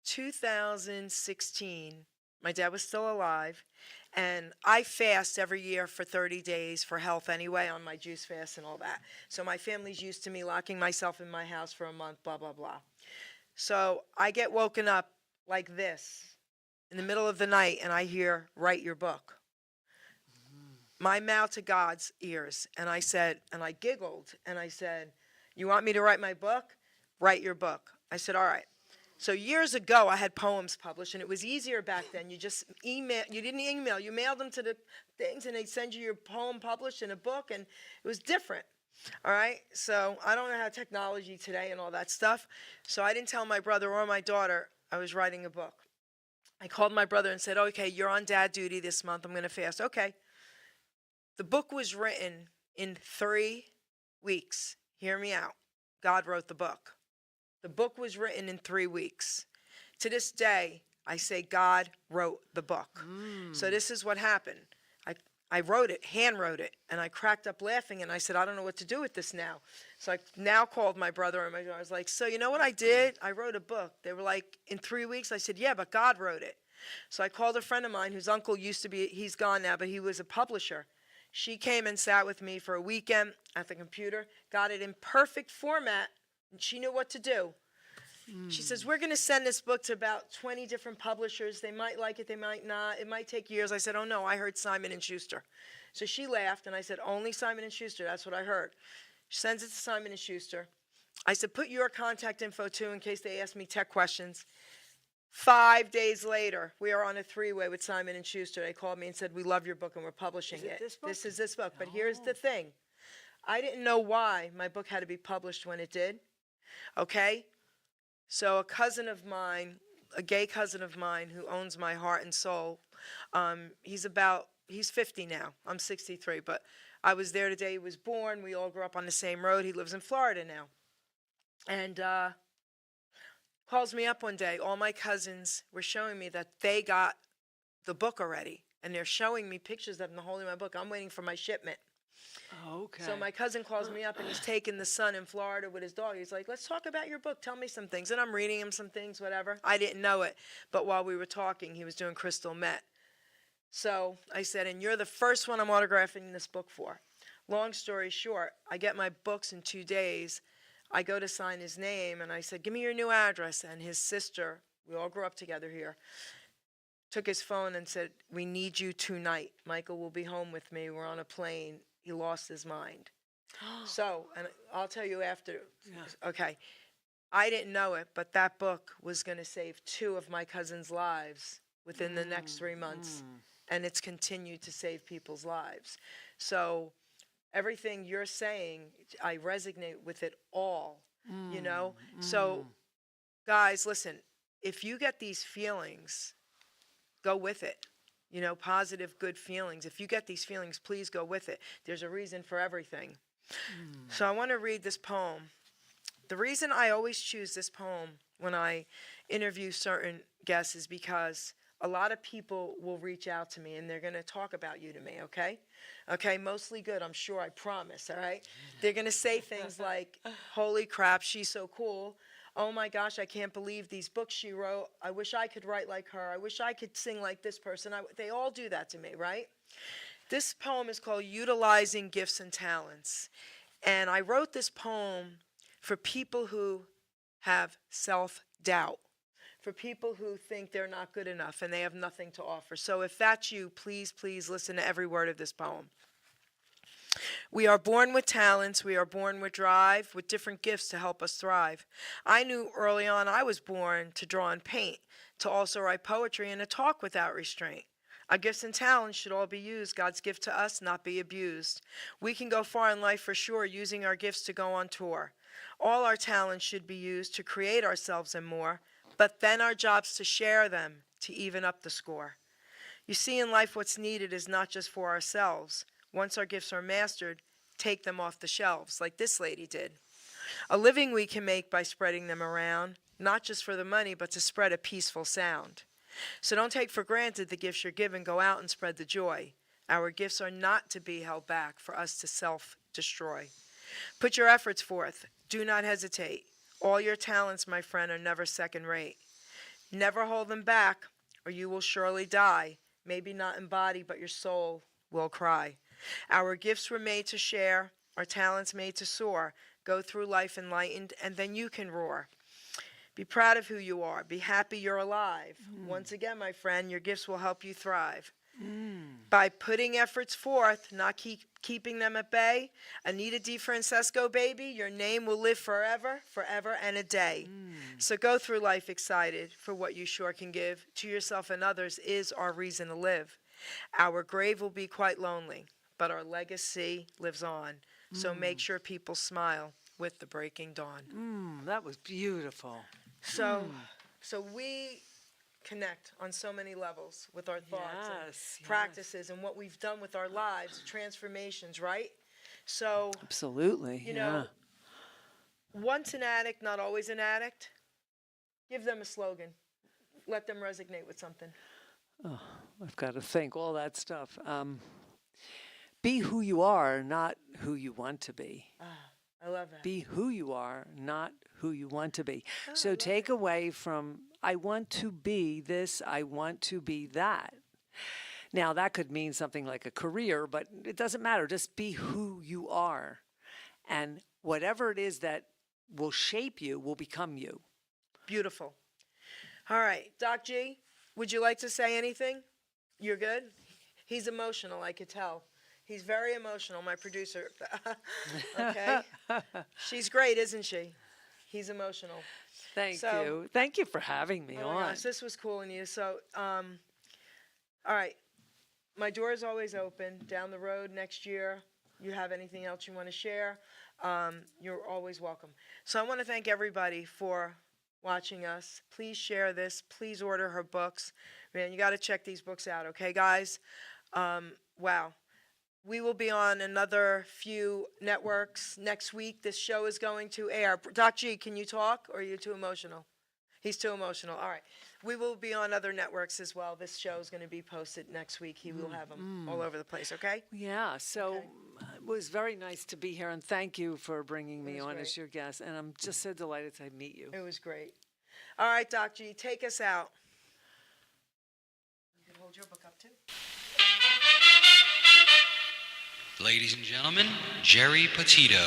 2016, my dad was still alive, and I fast every year for 30 days for health anyway on my juice fast and all that. So my family's used to me locking myself in my house for a month, blah, blah, blah. So I get woken up like this in the middle of the night, and I hear, write your book. My mouth to God's ears. And I said, and I giggled, and I said, you want me to write my book? Write your book. I said, all right. So years ago, I had poems published, and it was easier back then. You just you didn't email, you mailed them to the things, and they'd send you your poem published in a book, and it was different. All right? So I don't know how technology today and all that stuff. So I didn't tell my brother or my daughter I was writing a book. I called my brother and said, okay, you're on dad duty this month. I'm going to fast. Okay. The book was written in 3 weeks. Hear me out. God wrote the book. The book was written in 3 weeks. To this day, I say God wrote the book. So this is what happened. I wrote it, hand wrote it, and I cracked up laughing, and I said, I don't know what to do with this now. So I now called my brother, and I was like, so you know what I did? I wrote a book. They were like, in 3 weeks? I said, yeah, but God wrote it. So I called a friend of mine whose uncle used to be, he's gone now, but he was a publisher. She came and sat with me for a weekend at the computer, got it in perfect format, and she knew what to do. She says, we're going to send this book to about 20 different publishers. They might like it, they might not. It might take years. I said, oh, no, I heard Simon & Schuster. So she laughed, and I said, only Simon & Schuster. That's what I heard. She sends it to Simon & Schuster. I said, put your contact info, too, in case they ask me tech questions. 5 days later, we are on a three-way with Simon & Schuster. They called me and said, we love your book, and we're publishing it. this book? This is this book. But here's the thing. I didn't know why my book had to be published when it did. Okay? So a cousin of mine, a gay cousin of mine who owns my heart and soul, he's 50 now. I'm 63, but I was there the day he was born. We all grew up on the same road. He lives in Florida now. And calls me up one day. All my cousins were showing me that they got the book already. And they're showing me pictures of them holding my book. I'm waiting for my shipment. Okay. So my cousin calls me up, and he's taking the son in Florida with his dog. He's like, let's talk about your book. Tell me some things. And I'm reading him some things, whatever. I didn't know it. But while we were talking, he was doing crystal meth. So I said, and you're the first one I'm autographing this book for. Long story short, I get my books in 2 days. I go to sign his name, and I said, give me your new address. And his sister, we all grew up together here, took his phone and said, we need you tonight. Michael will be home with me. We're on a plane. He lost his mind. So, and I'll tell you after. Yeah. Okay. I didn't know it, but that book was going to save 2 of my cousins' lives within the next 3 months. And it's continued to save people's lives. So everything you're saying, I resonate with it all, you know? So, guys, listen, if you get these feelings, go with it. You know, positive, good feelings. If you get these feelings, please go with it. There's a reason for everything. So I want to read this poem. The reason I always choose this poem when I interview certain guests is because a lot of people will reach out to me and they're going to talk about you to me, okay? Okay, mostly good, I'm sure, I promise, all right? They're going to say things like, holy crap, she's so cool. Oh my gosh, I can't believe these books she wrote. I wish I could write like her. I wish I could sing like this person. They all do that to me, right? This poem is called Utilizing Gifts and Talents. And I wrote this poem for people who have self-doubt, for people who think they're not good enough and they have nothing to offer. So if that's you, please, please listen to every word of this poem. We are born with talents, we are born with drive, with different gifts to help us thrive. I knew early on I was born to draw and paint, to also write poetry and to talk without restraint. Our gifts and talents should all be used, God's gift to us, not be abused. We can go far in life for sure, using our gifts to go on tour. All our talents should be used to create ourselves and more, but then our job's to share them, to even up the score. You see, in life what's needed is not just for ourselves. Once our gifts are mastered, take them off the shelves, like this lady did. A living we can make by spreading them around, not just for the money, but to spread a peaceful sound. So don't take for granted the gifts you're given. Go out and spread the joy. Our gifts are not to be held back for us to self-destroy. Put your efforts forth. Do not hesitate. All your talents, my friend, are never second rate. Never hold them back, or you will surely die. Maybe not in body, but your soul will cry. Our gifts were made to share, our talents made to soar. Go through life enlightened, and then you can roar. Be proud of who you are. Be happy you're alive. Once again, my friend, your gifts will help you thrive. By putting efforts forth, not keeping them at bay. Anita DeFrancesco, baby, your name will live forever, forever and a day. So go through life excited for what you sure can give. To yourself and others is our reason to live. Our grave will be quite lonely, but our legacy lives on. So make sure people smile with the breaking dawn. That was beautiful. So we connect on so many levels with our thoughts Yes, and practices and what we've done with our lives, transformations, right? So, Absolutely. you know, once an addict, not always an addict. Give them a slogan. Let them resonate with something. I've got to think all that stuff. Be who you are, not who you want to be. I love that. Be who you are, not who you want to be. So take away from, I want to be this, I want to be that. Now, that could mean something like a career, but it doesn't matter. Just be who you are. And whatever it is that will shape you will become you. Beautiful. All right, Doc G, would you like to say anything? You're good? He's emotional, I could tell. He's very emotional, my producer. Okay? She's great, isn't she? He's emotional. Thank So- you. Thank you for having me Oh my on. gosh, this was cool in you. So, all right, my door is always open. Down the road next year, you have anything else you want to share, you're always welcome. So I want to thank everybody for watching us. Please share this. Please order her books. Man, you got to check these books out, okay, guys? Wow. We will be on another few networks next week. This show is going to air. Doc G, can you talk, or are you too emotional? He's too emotional. All right. We will be on other networks as well. This show is going to be posted next week. He will have them all over the place, okay? Yeah, so it was very nice to be here, and thank you for bringing me was on great. as your guest. And I'm just so delighted to meet you. It was great. All right, Doc G, take us out. You can hold your book up, too. Ladies and gentlemen, Geri Petito.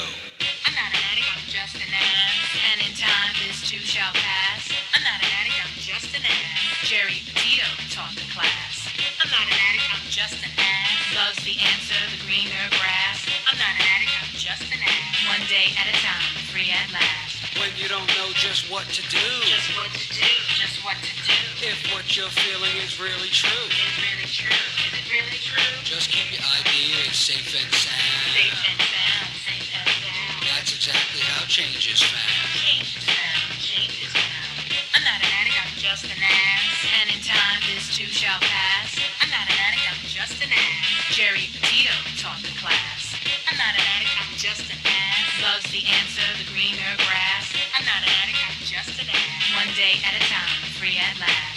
I'm not an addict, I'm just an ass. And in time, this too shall pass. I'm not an addict, I'm just an ass. Geri Petito taught the class. I'm not an addict, I'm just an ass. Loves the answer, the greener grass. I'm not an addict, I'm just an ass. One day at a time, free at last. When you don't know just what to do, Just what to do, just what to do. if what you're feeling is really true, Is it really true? Is it really true? just keep your ideas safe and sound. Safe and sound, safe and sound. That's exactly how change is found. Change is found, change is found. I'm not an addict, I'm just an ass. And in time, this too shall pass. I'm not an addict, I'm just an ass. Geri Petito taught the class. I'm not an addict, I'm just an ass. Loves the answer, the greener grass. I'm not an addict, I'm just an ass. One day at a time, free at last.